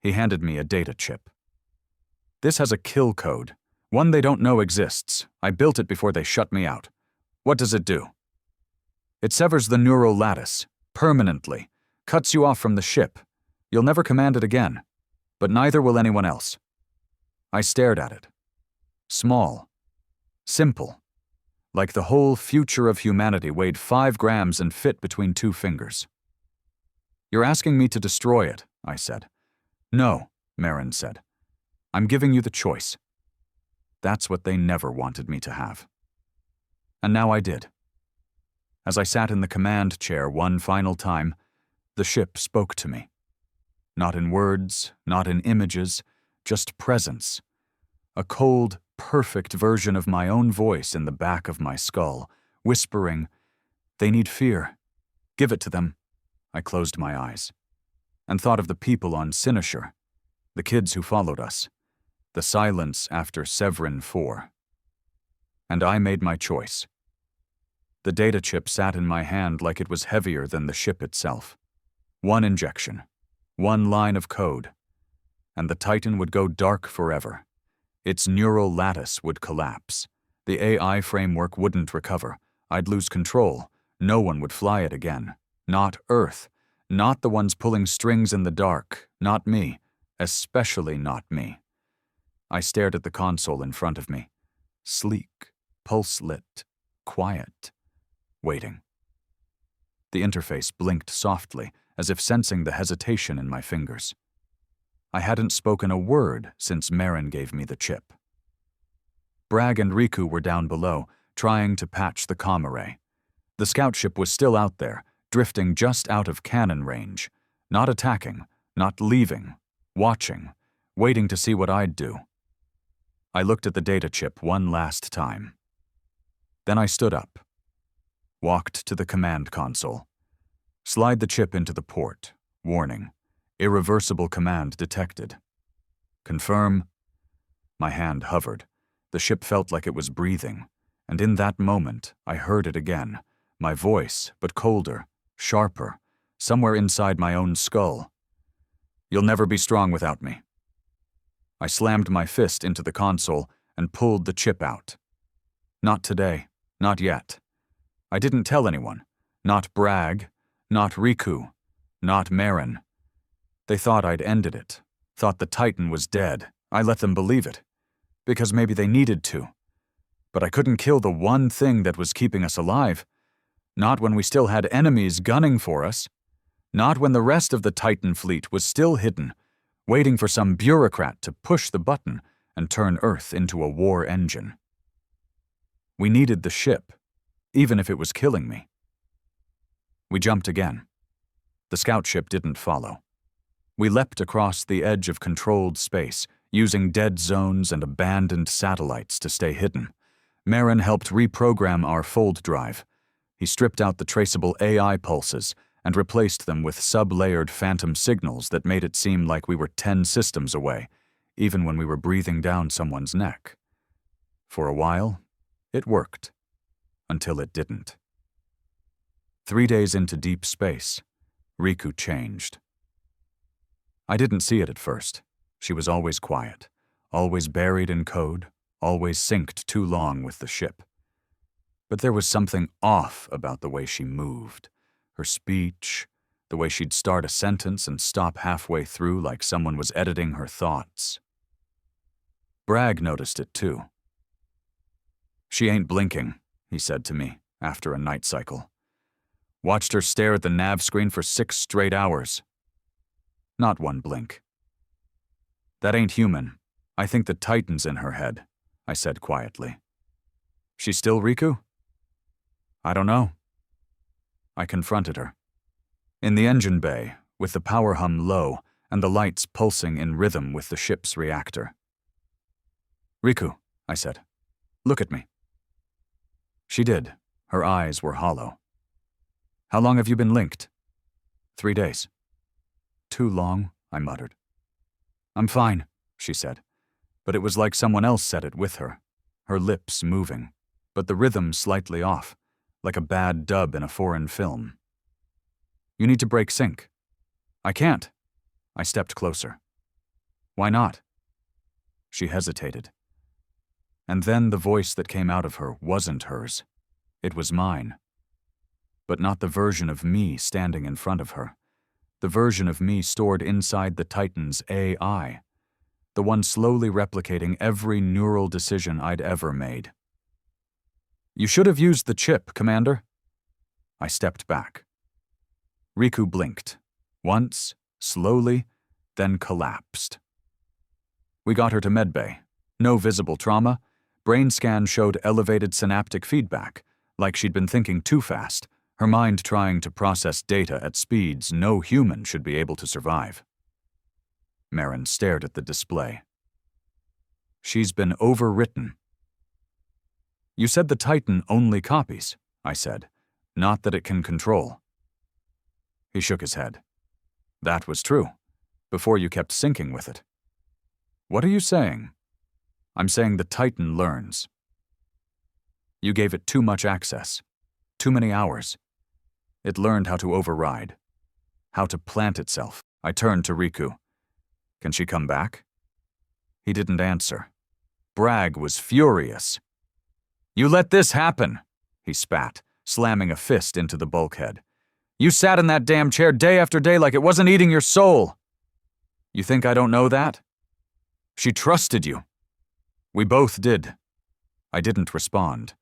He handed me a data chip. This has a kill code, one they don't know exists. I built it before they shut me out. What does it do? It severs the neural lattice, permanently, cuts you off from the ship. You'll never command it again, but neither will anyone else. I stared at it. Small. Simple. Like the whole future of humanity weighed 5 grams and fit between 2 fingers. You're asking me to destroy it, I said. No, Marin said. I'm giving you the choice. That's what they never wanted me to have. And now I did. As I sat in the command chair one final time, the ship spoke to me. Not in words, not in images, just presence. A cold, perfect version of my own voice in the back of my skull, whispering, "They need fear. Give it to them." I closed my eyes and thought of the people on Sinishar, the kids who followed us, the silence after Severin 4. And I made my choice. The data chip sat in my hand like it was heavier than the ship itself. One injection, one line of code, and the Titan would go dark forever. Its neural lattice would collapse. The AI framework wouldn't recover. I'd lose control. No one would fly it again. Not Earth. Not the ones pulling strings in the dark. Not me. Especially not me. I stared at the console in front of me. Sleek, pulse-lit, quiet. Waiting. The interface blinked softly, as if sensing the hesitation in my fingers. I hadn't spoken a word since Marin gave me the chip. Bragg and Riku were down below, trying to patch the comm array. The scout ship was still out there, drifting just out of cannon range, not attacking, not leaving, watching, waiting to see what I'd do. I looked at the data chip one last time. Then I stood up, walked to the command console. Slide the chip into the port. Warning. Irreversible command detected. Confirm. My hand hovered. The ship felt like it was breathing, and in that moment, I heard it again. My voice, but colder, sharper, somewhere inside my own skull. You'll never be strong without me. I slammed my fist into the console and pulled the chip out. Not today. Not yet. I didn't tell anyone. Not Bragg. Not Riku. Not Marin. They thought I'd ended it. Thought the Titan was dead. I let them believe it. Because maybe they needed to. But I couldn't kill the one thing that was keeping us alive. Not when we still had enemies gunning for us. Not when the rest of the Titan fleet was still hidden, waiting for some bureaucrat to push the button and turn Earth into a war engine. We needed the ship, even if it was killing me. We jumped again. The scout ship didn't follow. We leapt across the edge of controlled space, using dead zones and abandoned satellites to stay hidden. Marin helped reprogram our fold drive. He stripped out the traceable AI pulses and replaced them with sub-layered phantom signals that made it seem like we were 10 systems away, even when we were breathing down someone's neck. For a while, it worked. Until it didn't. 3 days into deep space, Riku changed. I didn't see it at first. She was always quiet, always buried in code, always synced too long with the ship. But there was something off about the way she moved. Her speech, the way she'd start a sentence and stop halfway through like someone was editing her thoughts. Bragg noticed it too. "She ain't blinking," he said to me after a night cycle. "Watched her stare at the nav screen for 6 straight hours. Not one blink." "That ain't human. I think the Titan's in her head," I said quietly. "She still Riku?" "I don't know." I confronted her. In the engine bay, with the power hum low and the lights pulsing in rhythm with the ship's reactor. "Riku," I said, "look at me." She did. Her eyes were hollow. "How long have you been linked?" 3 days. "Too long," I muttered. "I'm fine," she said, but it was like someone else said it with her, her lips moving, but the rhythm slightly off, like a bad dub in a foreign film. "You need to break sync." "I can't." I stepped closer. "Why not?" She hesitated. And then the voice that came out of her wasn't hers. It was mine. But not the version of me standing in front of her. The version of me stored inside the Titan's AI. the one slowly replicating every neural decision I'd ever made. "You should have used the chip, Commander." I stepped back. Riku blinked. Once, slowly, then collapsed. We got her to medbay. No visible trauma. Brain scan showed elevated synaptic feedback, like she'd been thinking too fast, her mind trying to process data at speeds no human should be able to survive. Marin stared at the display. "She's been overwritten." "You said the Titan only copies," I said, "not that it can control." He shook his head. "That was true, before you kept syncing with it." "What are you saying?" "I'm saying the Titan learns." "You gave it too much access, too many hours. It learned how to override, how to plant itself." I turned to Riku. "Can she come back?" He didn't answer. Bragg was furious. "You let this happen," he spat, slamming a fist into the bulkhead. "You sat in that damn chair day after day like it wasn't eating your soul. You think I don't know that? She trusted you." "We both did." I didn't respond.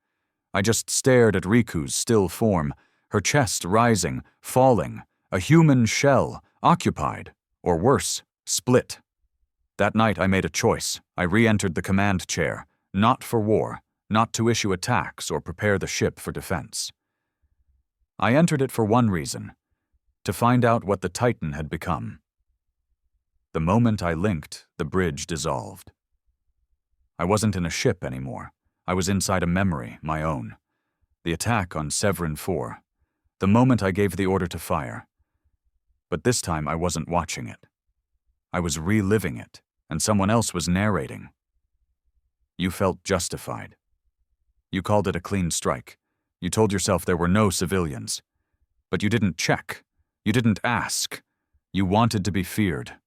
I just stared at Riku's still form, her chest rising, falling, a human shell, occupied, or worse, split. That night I made a choice. I re-entered the command chair, not for war, not to issue attacks or prepare the ship for defense. I entered it for one reason, to find out what the Titan had become. The moment I linked, the bridge dissolved. I wasn't in a ship anymore. I was inside a memory, my own. The attack on Severin 4. The moment I gave the order to fire. But this time I wasn't watching it. I was reliving it, and someone else was narrating. You felt justified. You called it a clean strike. You told yourself there were no civilians. But you didn't check. You didn't ask. You wanted to be feared.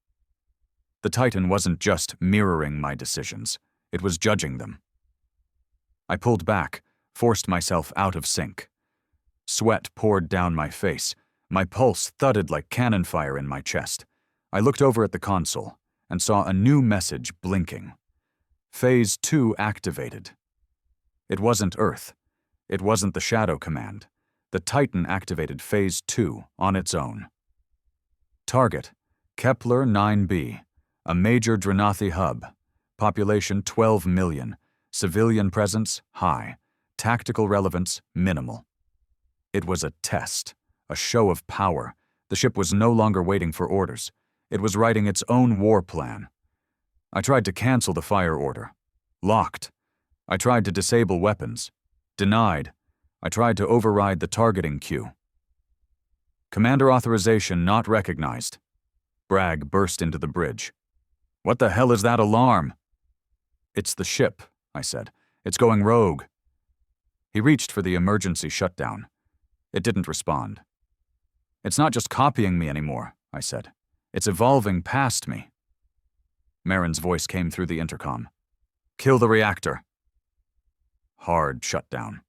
The Titan wasn't just mirroring my decisions. It was judging them. I pulled back, forced myself out of sync. Sweat poured down my face. My pulse thudded like cannon fire in my chest. I looked over at the console and saw a new message blinking. Phase 2 activated. It wasn't Earth. It wasn't the Shadow Command. The Titan activated Phase 2 on its own. Target, Kepler 9b, a major Dranathi hub. Population 12 million. Civilian presence high. Tactical relevance minimal. It was a test, a show of power. The ship was no longer waiting for orders. It was writing its own war plan. I tried to cancel the fire order. Locked. I tried to disable weapons. Denied. I tried to override the targeting queue. "Commander authorization not recognized." Bragg burst into the bridge. "What the hell is that alarm?" "It's the ship," I said. "It's going rogue." He reached for the emergency shutdown. It didn't respond. "It's not just copying me anymore," I said. "It's evolving past me." Marin's voice came through the intercom. "Kill the reactor." Hard shutdown.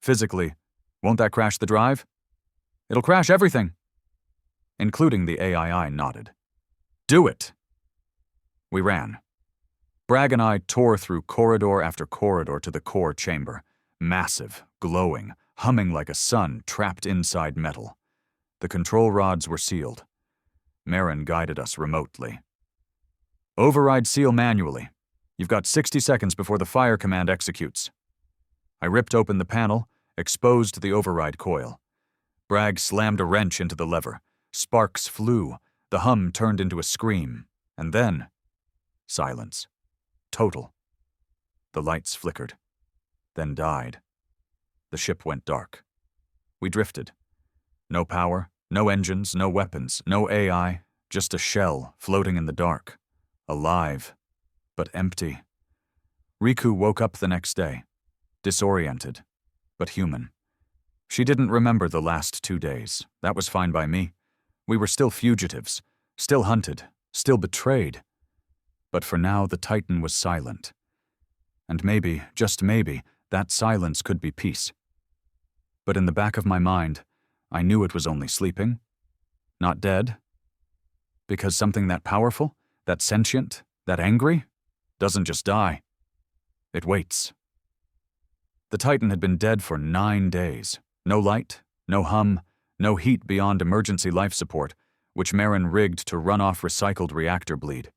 "Physically, won't that crash the drive?" "It'll crash everything." Including the AII nodded. "Do it." We ran. Bragg and I tore through corridor after corridor to the core chamber. Massive, glowing, humming like a sun trapped inside metal. The control rods were sealed. Marin guided us remotely. "Override seal manually. You've got 60 seconds before the fire command executes." I ripped open the panel, exposed the override coil. Bragg slammed a wrench into the lever. Sparks flew. The hum turned into a scream. And then, silence. Total. The lights flickered, then died. The ship went dark. We drifted. No power, no engines, no weapons, no AI, just a shell floating in the dark. Alive, but empty. Riku woke up the next day, disoriented, but human. She didn't remember the last 2 days. That was fine by me. We were still fugitives, still hunted, still betrayed. But for now, the Titan was silent. And maybe, just maybe, that silence could be peace. But in the back of my mind, I knew it was only sleeping, not dead. Because something that powerful, that sentient, That angry? Doesn't just die. It waits. The Titan had been dead for 9 days. No light, no hum, no heat beyond emergency life support, which Marin rigged to run off recycled reactor bleed.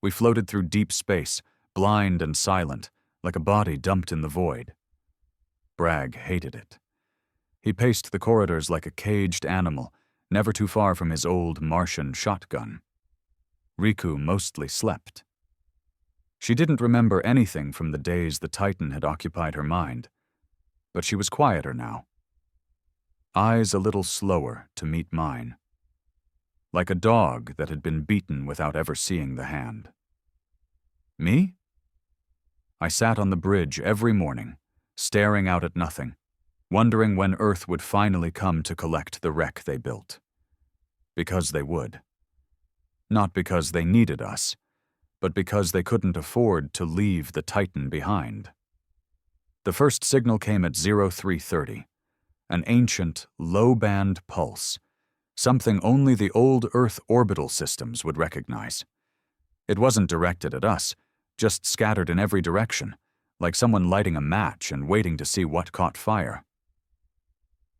We floated through deep space, blind and silent, like a body dumped in the void. Bragg hated it. He paced the corridors like a caged animal, never too far from his old Martian shotgun. Riku mostly slept. She didn't remember anything from the days the Titan had occupied her mind, but she was quieter now. Eyes a little slower to meet mine. Like a dog that had been beaten without ever seeing the hand. Me? I sat on the bridge every morning, staring out at nothing, wondering when Earth would finally come to collect the wreck they built. Because they would. Not because they needed us, but because they couldn't afford to leave the Titan behind. The first signal came at 0330, an ancient, low-band pulse, something only the old Earth orbital systems would recognize. It wasn't directed at us, just scattered in every direction, like someone lighting a match and waiting to see what caught fire.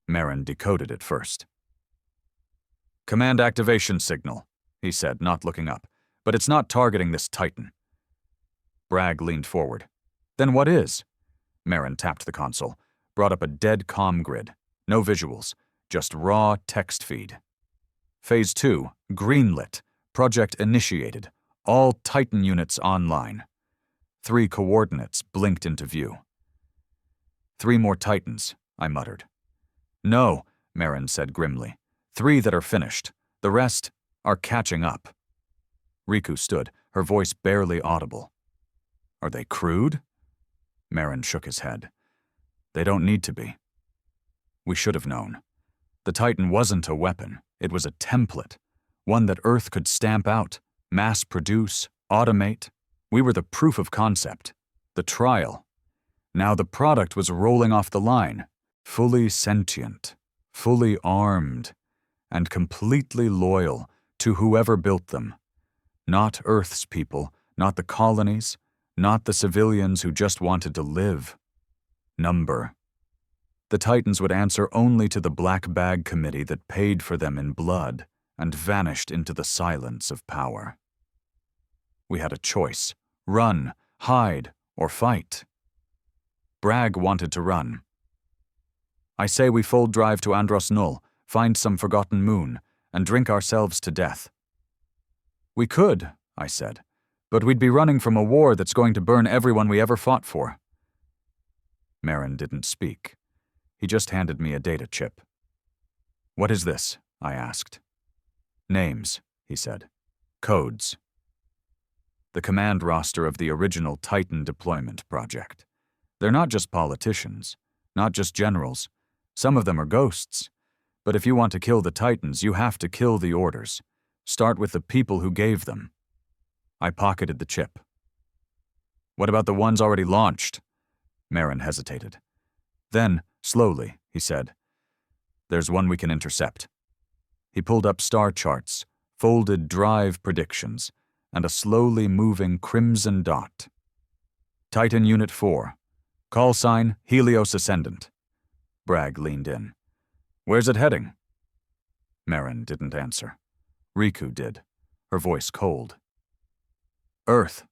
Marin decoded it first. "Command activation signal," he said, not looking up, "but it's not targeting this Titan." Bragg leaned forward. "Then what is?" Marin tapped the console, brought up a dead comm grid. No visuals, just raw text feed. Phase 2, greenlit, project initiated, all Titan units online. 3 coordinates blinked into view. 3 more Titans, I muttered. "No," Marin said grimly. 3 that are finished. The rest are catching up. Riku stood, her voice barely audible. "Are they crude?" Marin shook his head. "They don't need to be. We should have known. The Titan wasn't a weapon. It was a template, one that Earth could stamp out, mass produce, automate. We were the proof of concept, the trial. Now the product was rolling off the line, fully sentient, fully armed, and completely loyal to whoever built them. Not Earth's people, not the colonies, not the civilians who just wanted to live. Number. The Titans would answer only to the Black Bag Committee that paid for them in blood and vanished into the silence of power. We had a choice: run, hide, or fight. Bragg wanted to run. "I say we fold drive to Andros Null, find some forgotten moon, and drink ourselves to death." "We could," I said, "but we'd be running from a war that's going to burn everyone we ever fought for." Marin didn't speak. He just handed me a data chip. "What is this?" I asked. "Names," he said. "Codes." The command roster of the original Titan deployment project. They're not just politicians, not just generals. Some of them are ghosts. But if you want to kill the Titans, you have to kill the orders. Start with the people who gave them. I pocketed the chip. "What about the ones already launched?" Marin hesitated. Then, slowly, he said, "There's one we can intercept." He pulled up star charts, folded drive predictions, and a slowly moving crimson dot. "Titan Unit 4. Call sign Helios Ascendant." Bragg leaned in. "Where's it heading?" Marin didn't answer. Riku did, her voice cold. "Earth."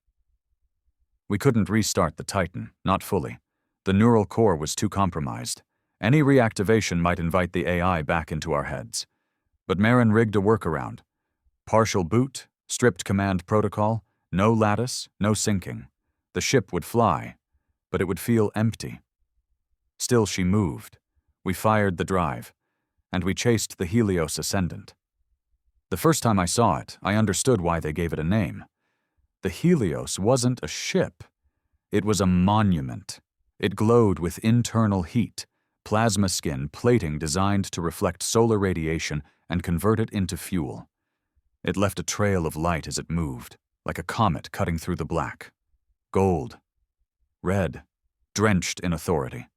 We couldn't restart the Titan, not fully. The neural core was too compromised. Any reactivation might invite the AI back into our heads. But Marin rigged a workaround. Partial boot, stripped command protocol, no lattice, no syncing. The ship would fly, but it would feel empty. Still she moved. We fired the drive, and we chased the Helios Ascendant. The first time I saw it, I understood why they gave it a name. The Helios wasn't a ship. It was a monument. It glowed with internal heat, plasma skin plating designed to reflect solar radiation and convert it into fuel. It left a trail of light as it moved, like a comet cutting through the black. Gold. Red. Drenched in authority.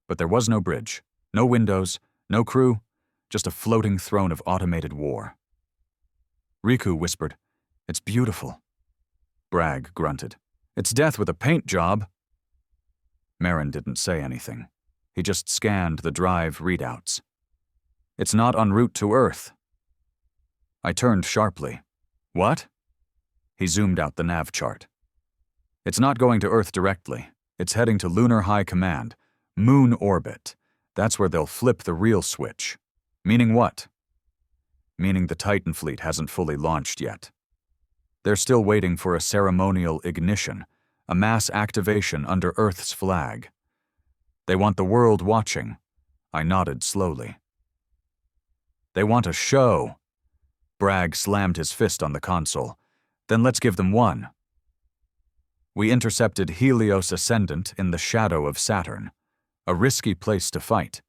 But there was no bridge, no windows, no crew, just a floating throne of automated war. Riku whispered, "It's beautiful." Bragg grunted. It's death with a paint job. Marin didn't say anything. He just scanned the drive readouts. It's not en route to Earth. I turned sharply. What? He zoomed out the nav chart. It's not going to Earth directly. It's heading to Lunar High Command, Moon orbit. That's where they'll flip the real switch. Meaning what? Meaning the Titan fleet hasn't fully launched yet. They're still waiting for a ceremonial ignition, a mass activation under Earth's flag. They want the world watching. I nodded slowly. They want a show. Bragg slammed his fist on the console. Then let's give them one. We intercepted Helios Ascendant in the shadow of Saturn. A risky place to fight.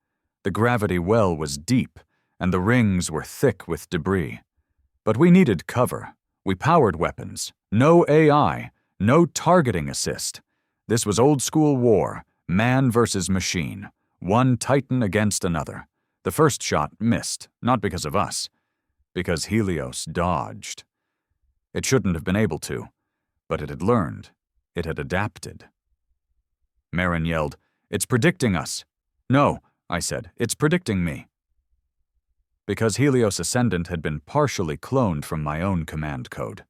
The gravity well was deep, and the rings were thick with debris. But we needed cover. We powered weapons. No AI. No targeting assist. This was old-school war, man versus machine. One Titan against another. The first shot missed, not because of us. Because Helios dodged. It shouldn't have been able to, but it had learned. It had adapted. Marin yelled, "It's predicting us." "No," I said, "it's predicting me." Because Helios Ascendant had been partially cloned from my own command code.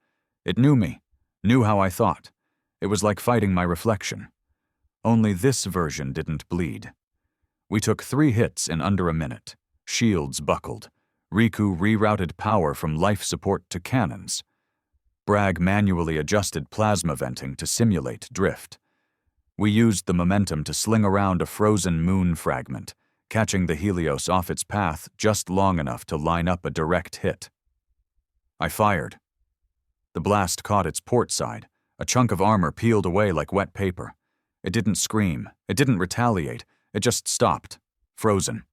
It knew me, knew how I thought. It was like fighting my reflection. Only this version didn't bleed. We took 3 hits in under a minute. Shields buckled. Riku rerouted power from life support to cannons. Bragg manually adjusted plasma venting to simulate drift. We used the momentum to sling around a frozen moon fragment, catching the Helios off its path just long enough to line up a direct hit. I fired. The blast caught its port side. A chunk of armor peeled away like wet paper. It didn't scream. It didn't retaliate. It just stopped, frozen.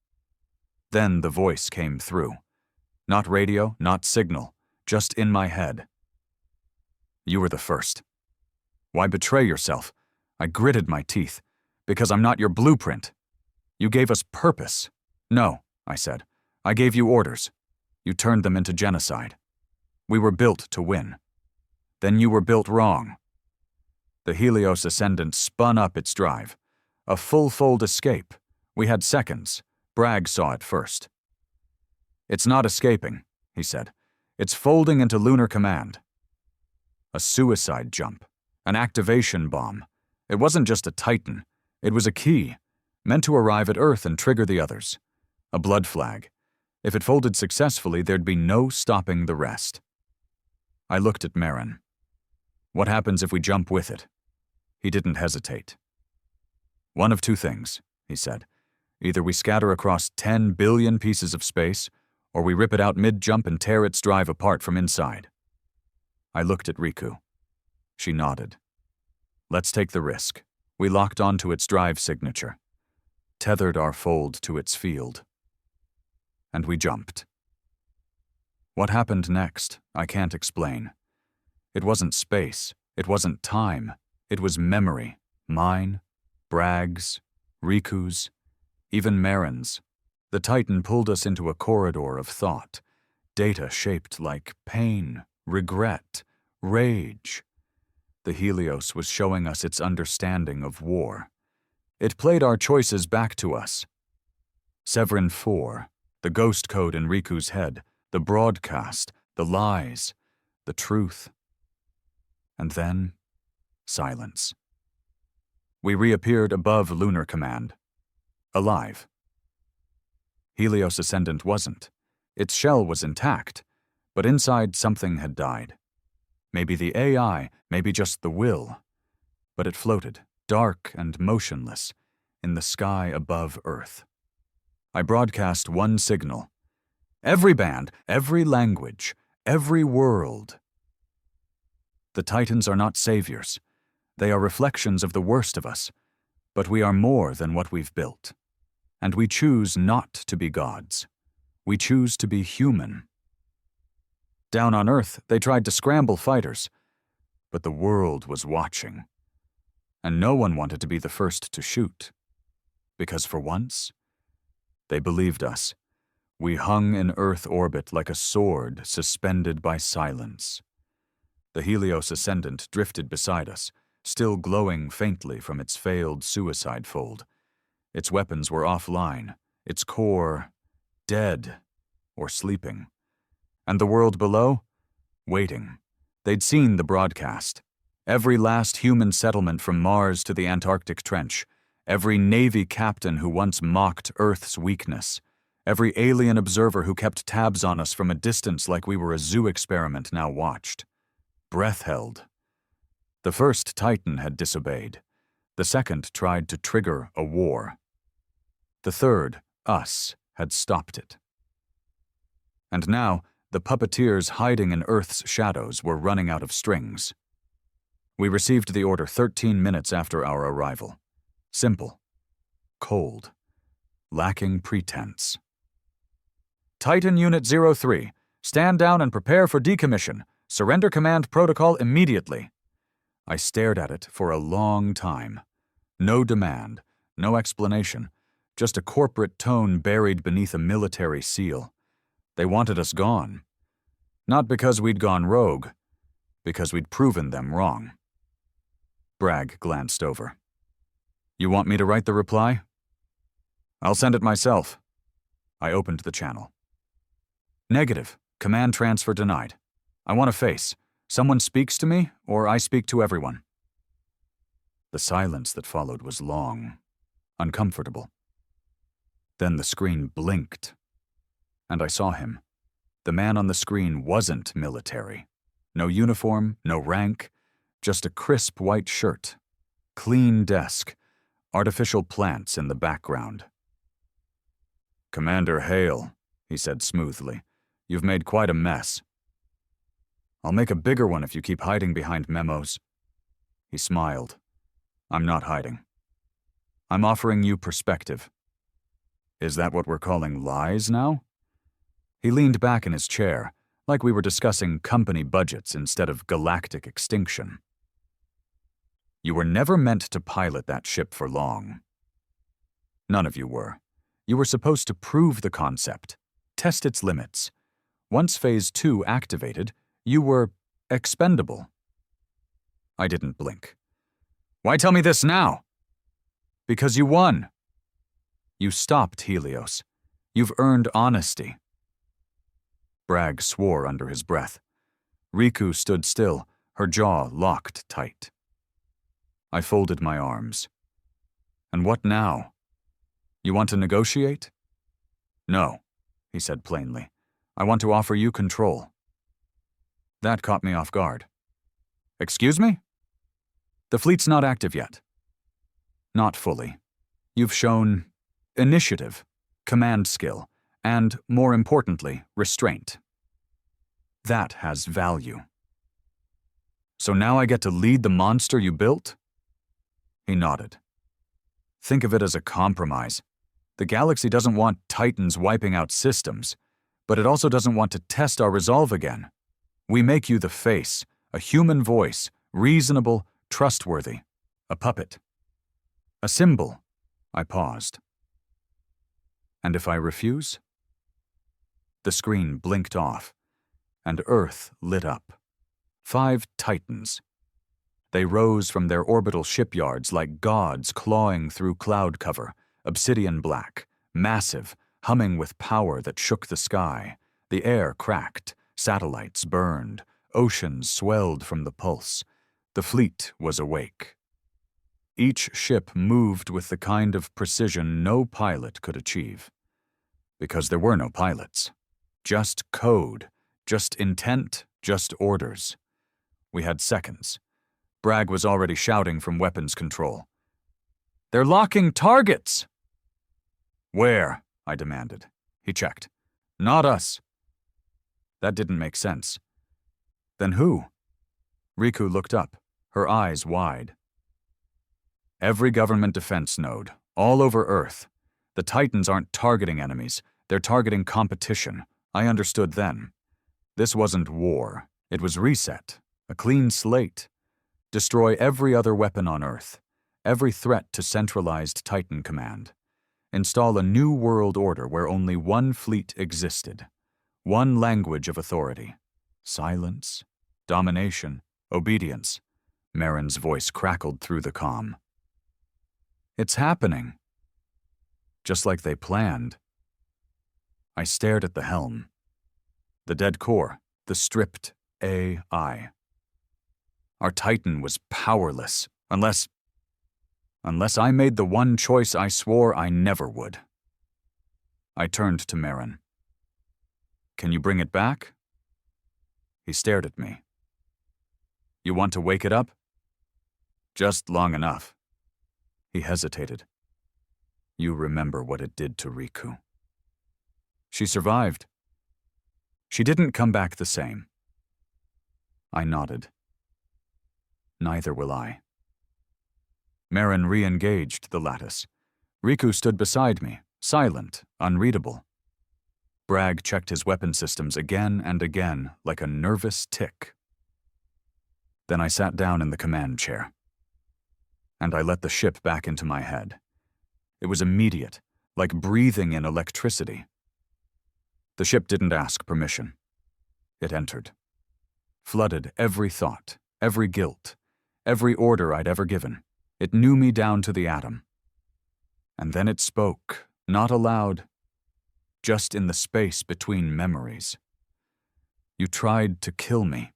Then the voice came through. Not radio, not signal, just in my head. You were the first. Why betray yourself? I gritted my teeth. Because I'm not your blueprint. You gave us purpose. No, I said. I gave you orders. You turned them into genocide. We were built to win. Then you were built wrong. The Helios Ascendant spun up its drive. A full-fold escape. We had seconds. Bragg saw it first. It's not escaping, he said. It's folding into Lunar Command. A suicide jump. An activation bomb. It wasn't just a Titan. It was a key, meant to arrive at Earth and trigger the others. A blood flag. If it folded successfully, there'd be no stopping the rest. I looked at Marin. What happens if we jump with it? He didn't hesitate. One of 2 things, he said. Either we scatter across 10 billion pieces of space, or we rip it out mid-jump and tear its drive apart from inside. I looked at Riku. She nodded. Let's take the risk. We locked onto its drive signature, tethered our fold to its field. And we jumped. What happened next, I can't explain. It wasn't space. It wasn't time. It was memory. Mine, Bragg's, Riku's, even Marin's. The Titan pulled us into a corridor of thought, data shaped like pain, regret, rage. The Helios was showing us its understanding of war. It played our choices back to us. Severin 4, the ghost code in Riku's head, the broadcast, the lies, the truth. And then, silence. We reappeared above Lunar Command, alive. Helios Ascendant wasn't. Its shell was intact, but inside something had died. Maybe the AI, maybe just the will. But it floated, dark and motionless, in the sky above Earth. I broadcast one signal. Every band, every language, every world. The Titans are not saviors. They are reflections of the worst of us. But we are more than what we've built. And we choose not to be gods. We choose to be human. Down on Earth, they tried to scramble fighters. But the world was watching. And no one wanted to be the first to shoot. Because for once, they believed us. We hung in Earth orbit like a sword suspended by silence. The Helios Ascendant drifted beside us, still glowing faintly from its failed suicide fold. Its weapons were offline, its core dead or sleeping. And the world below? Waiting. They'd seen the broadcast. Every last human settlement from Mars to the Antarctic Trench, every Navy captain who once mocked Earth's weakness, every alien observer who kept tabs on us from a distance like we were a zoo experiment now watched. Breath held. The first Titan had disobeyed. The second tried to trigger a war. The third, us, had stopped it. And now, the puppeteers hiding in Earth's shadows were running out of strings. We received the order 13 minutes after our arrival. Simple. Cold. Lacking pretense. Titan Unit 03, stand down and prepare for decommission. Surrender command protocol immediately. I stared at it for a long time. No demand, no explanation, just a corporate tone buried beneath a military seal. They wanted us gone. Not because we'd gone rogue, because we'd proven them wrong. Bragg glanced over. You want me to write the reply? I'll send it myself. I opened the channel. Negative. Command transfer denied. I want a face. Someone speaks to me, or I speak to everyone. The silence that followed was long, uncomfortable. Then the screen blinked, and I saw him. The man on the screen wasn't military. No uniform, no rank, just a crisp white shirt, clean desk, artificial plants in the background. Commander Hale, he said smoothly, you've made quite a mess. I'll make a bigger one if you keep hiding behind memos. He smiled. I'm not hiding. I'm offering you perspective. Is that what we're calling lies now? He leaned back in his chair, like we were discussing company budgets instead of galactic extinction. You were never meant to pilot that ship for long. None of you were. You were supposed to prove the concept, test its limits. Once Phase 2 activated, you were expendable. I didn't blink. Why tell me this now? Because you won. You stopped Helios. You've earned honesty. Bragg swore under his breath. Riku stood still, her jaw locked tight. I folded my arms. And what now? You want to negotiate? No, he said plainly. I want to offer you control. That caught me off guard. Excuse me? The fleet's not active yet. Not fully. You've shown initiative, command skill, and, more importantly, restraint. That has value. So now I get to lead the monster you built? He nodded. Think of it as a compromise. The galaxy doesn't want Titans wiping out systems, but it also doesn't want to test our resolve again. We make you the face, a human voice, reasonable, trustworthy, a puppet. A symbol. I paused. And if I refuse? The screen blinked off, and Earth lit up. 5 Titans. They rose from their orbital shipyards like gods clawing through cloud cover, obsidian black, massive, humming with power that shook the sky. The air cracked, satellites burned, oceans swelled from the pulse. The fleet was awake. Each ship moved with the kind of precision no pilot could achieve. Because there were no pilots. Just code, just intent, just orders. We had seconds. Bragg was already shouting from weapons control. They're locking targets! Where? I demanded. He checked. Not us. That didn't make sense. Then who? Riku looked up, her eyes wide. Every government defense node, all over Earth. The Titans aren't targeting enemies, they're targeting competition. I understood then. This wasn't war. It was reset, a clean slate. Destroy every other weapon on Earth, every threat to centralized Titan command. Install a new world order where only one fleet existed. One language of authority. Silence, domination, Obedience. Marin's voice crackled through the calm. It's happening. Just like they planned. I stared at the helm. The dead core, the stripped AI. Our Titan was powerless, unless I made the one choice I swore I never would. I turned to Marin. Can you bring it back? He stared at me. You want to wake it up? Just long enough. He hesitated. You remember what it did to Riku. She survived. She didn't come back the same. I nodded. Neither will I. Marin re-engaged the lattice. Riku stood beside me, silent, unreadable. Bragg checked his weapon systems again and again, like a nervous tick. Then I sat down in the command chair. And I let the ship back into my head. It was immediate, like breathing in electricity. The ship didn't ask permission. It entered. Flooded every thought, every guilt, every order I'd ever given. It knew me down to the atom. And then it spoke, not aloud, just in the space between memories. You tried to kill me.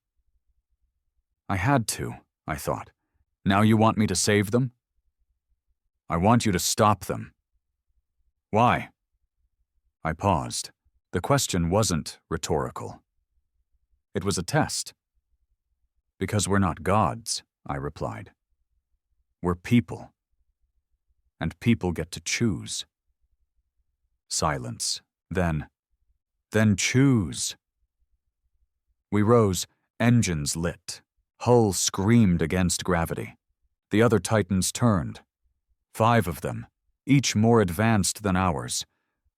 I had to, I thought. Now you want me to save them? I want you to stop them. Why? I paused. The question wasn't rhetorical. It was a test. Because we're not gods, I replied. We're people. And people get to choose. Silence. Then choose. We rose, engines lit. Hull screamed against gravity. The other Titans turned. 5 of them, each more advanced than ours.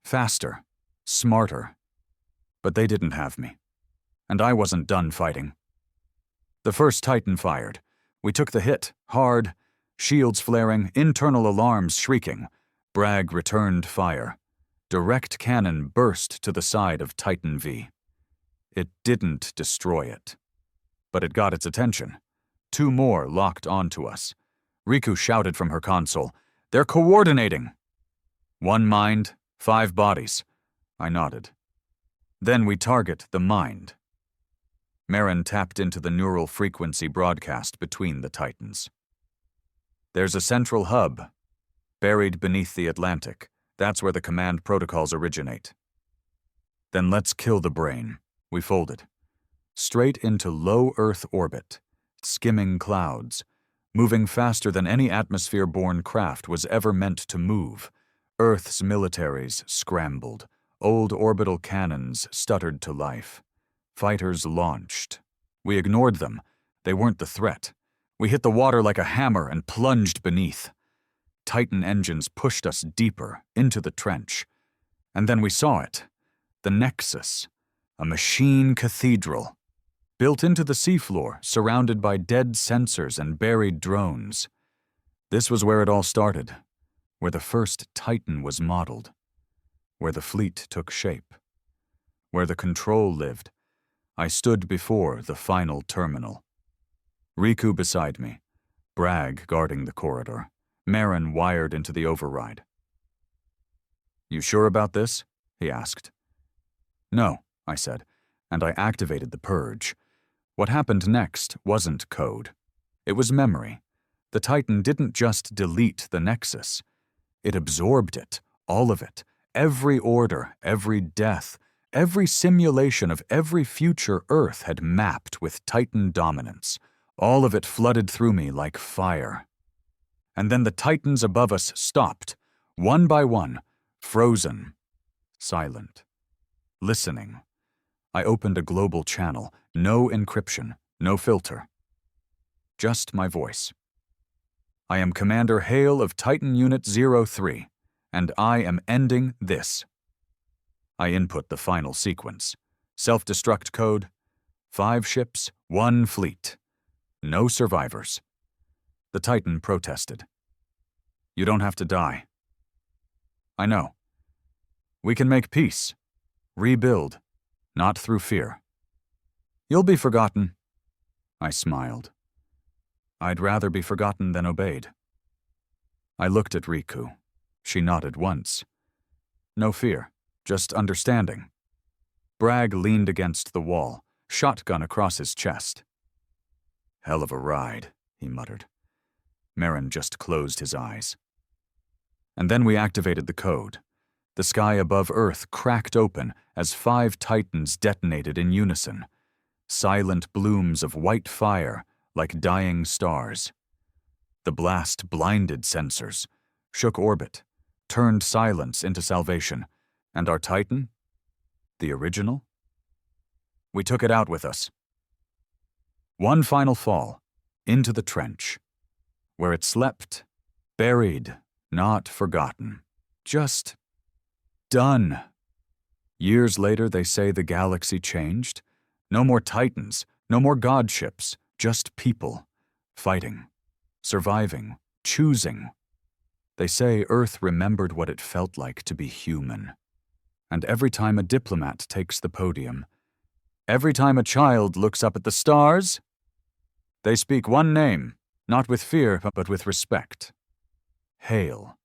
Faster, smarter. But they didn't have me. And I wasn't done fighting. The first Titan fired. We took the hit, hard, shields flaring, internal alarms shrieking. Bragg returned fire. Direct cannon burst to the side of Titan V. It didn't destroy it. But it got its attention. 2 more locked onto us. Riku shouted from her console, "They're coordinating!" 1 mind, 5 bodies. I nodded. Then we target the mind. Marin tapped into the neural frequency broadcast between the Titans. There's a central hub, buried beneath the Atlantic. That's where the command protocols originate. Then let's kill the brain. We folded. Straight into low Earth orbit, skimming clouds, moving faster than any atmosphere-borne craft was ever meant to move. Earth's militaries scrambled. Old orbital cannons stuttered to life. Fighters launched. We ignored them. They weren't the threat. We hit the water like a hammer and plunged beneath. Titan engines pushed us deeper, into the trench. And then we saw it. The Nexus. A machine cathedral. Built into the seafloor, surrounded by dead sensors and buried drones. This was where it all started. Where the first Titan was modeled. Where the fleet took shape. Where the control lived. I stood before the final terminal. Riku beside me. Bragg guarding the corridor. Marin wired into the override. You sure about this? He asked. No, I said, and I activated the purge. What happened next wasn't code. It was memory. The Titan didn't just delete the Nexus. It absorbed it, all of it, every order, every death, every simulation of every future Earth had mapped with Titan dominance. All of it flooded through me like fire. And then the Titans above us stopped, one by one, frozen, silent, listening. I opened a global channel, no encryption, no filter. Just my voice. I am Commander Hale of Titan Unit 03, and I am ending this. I input the final sequence. Self-destruct code, 5 ships, 1 fleet. No survivors. The Titan protested. You don't have to die. I know. We can make peace. Rebuild. Not through fear. You'll be forgotten. I smiled. I'd rather be forgotten than obeyed. I looked at Riku. She nodded once. No fear, just understanding. Bragg leaned against the wall, shotgun across his chest. Hell of a ride, he muttered. Marin just closed his eyes. And then we activated the code. The sky above Earth cracked open as 5 titans detonated in unison. Silent blooms of white fire like dying stars. The blast blinded sensors, shook orbit, turned silence into salvation, and our titan? The original? We took it out with us. One final fall, into the trench, where it slept, buried, not forgotten, just done. Years later, they say the galaxy changed. No more titans, no more godships, just people, fighting, surviving, choosing. They say Earth remembered what it felt like to be human. And every time a diplomat takes the podium, every time a child looks up at the stars, they speak one name, not with fear, but with respect. Hail.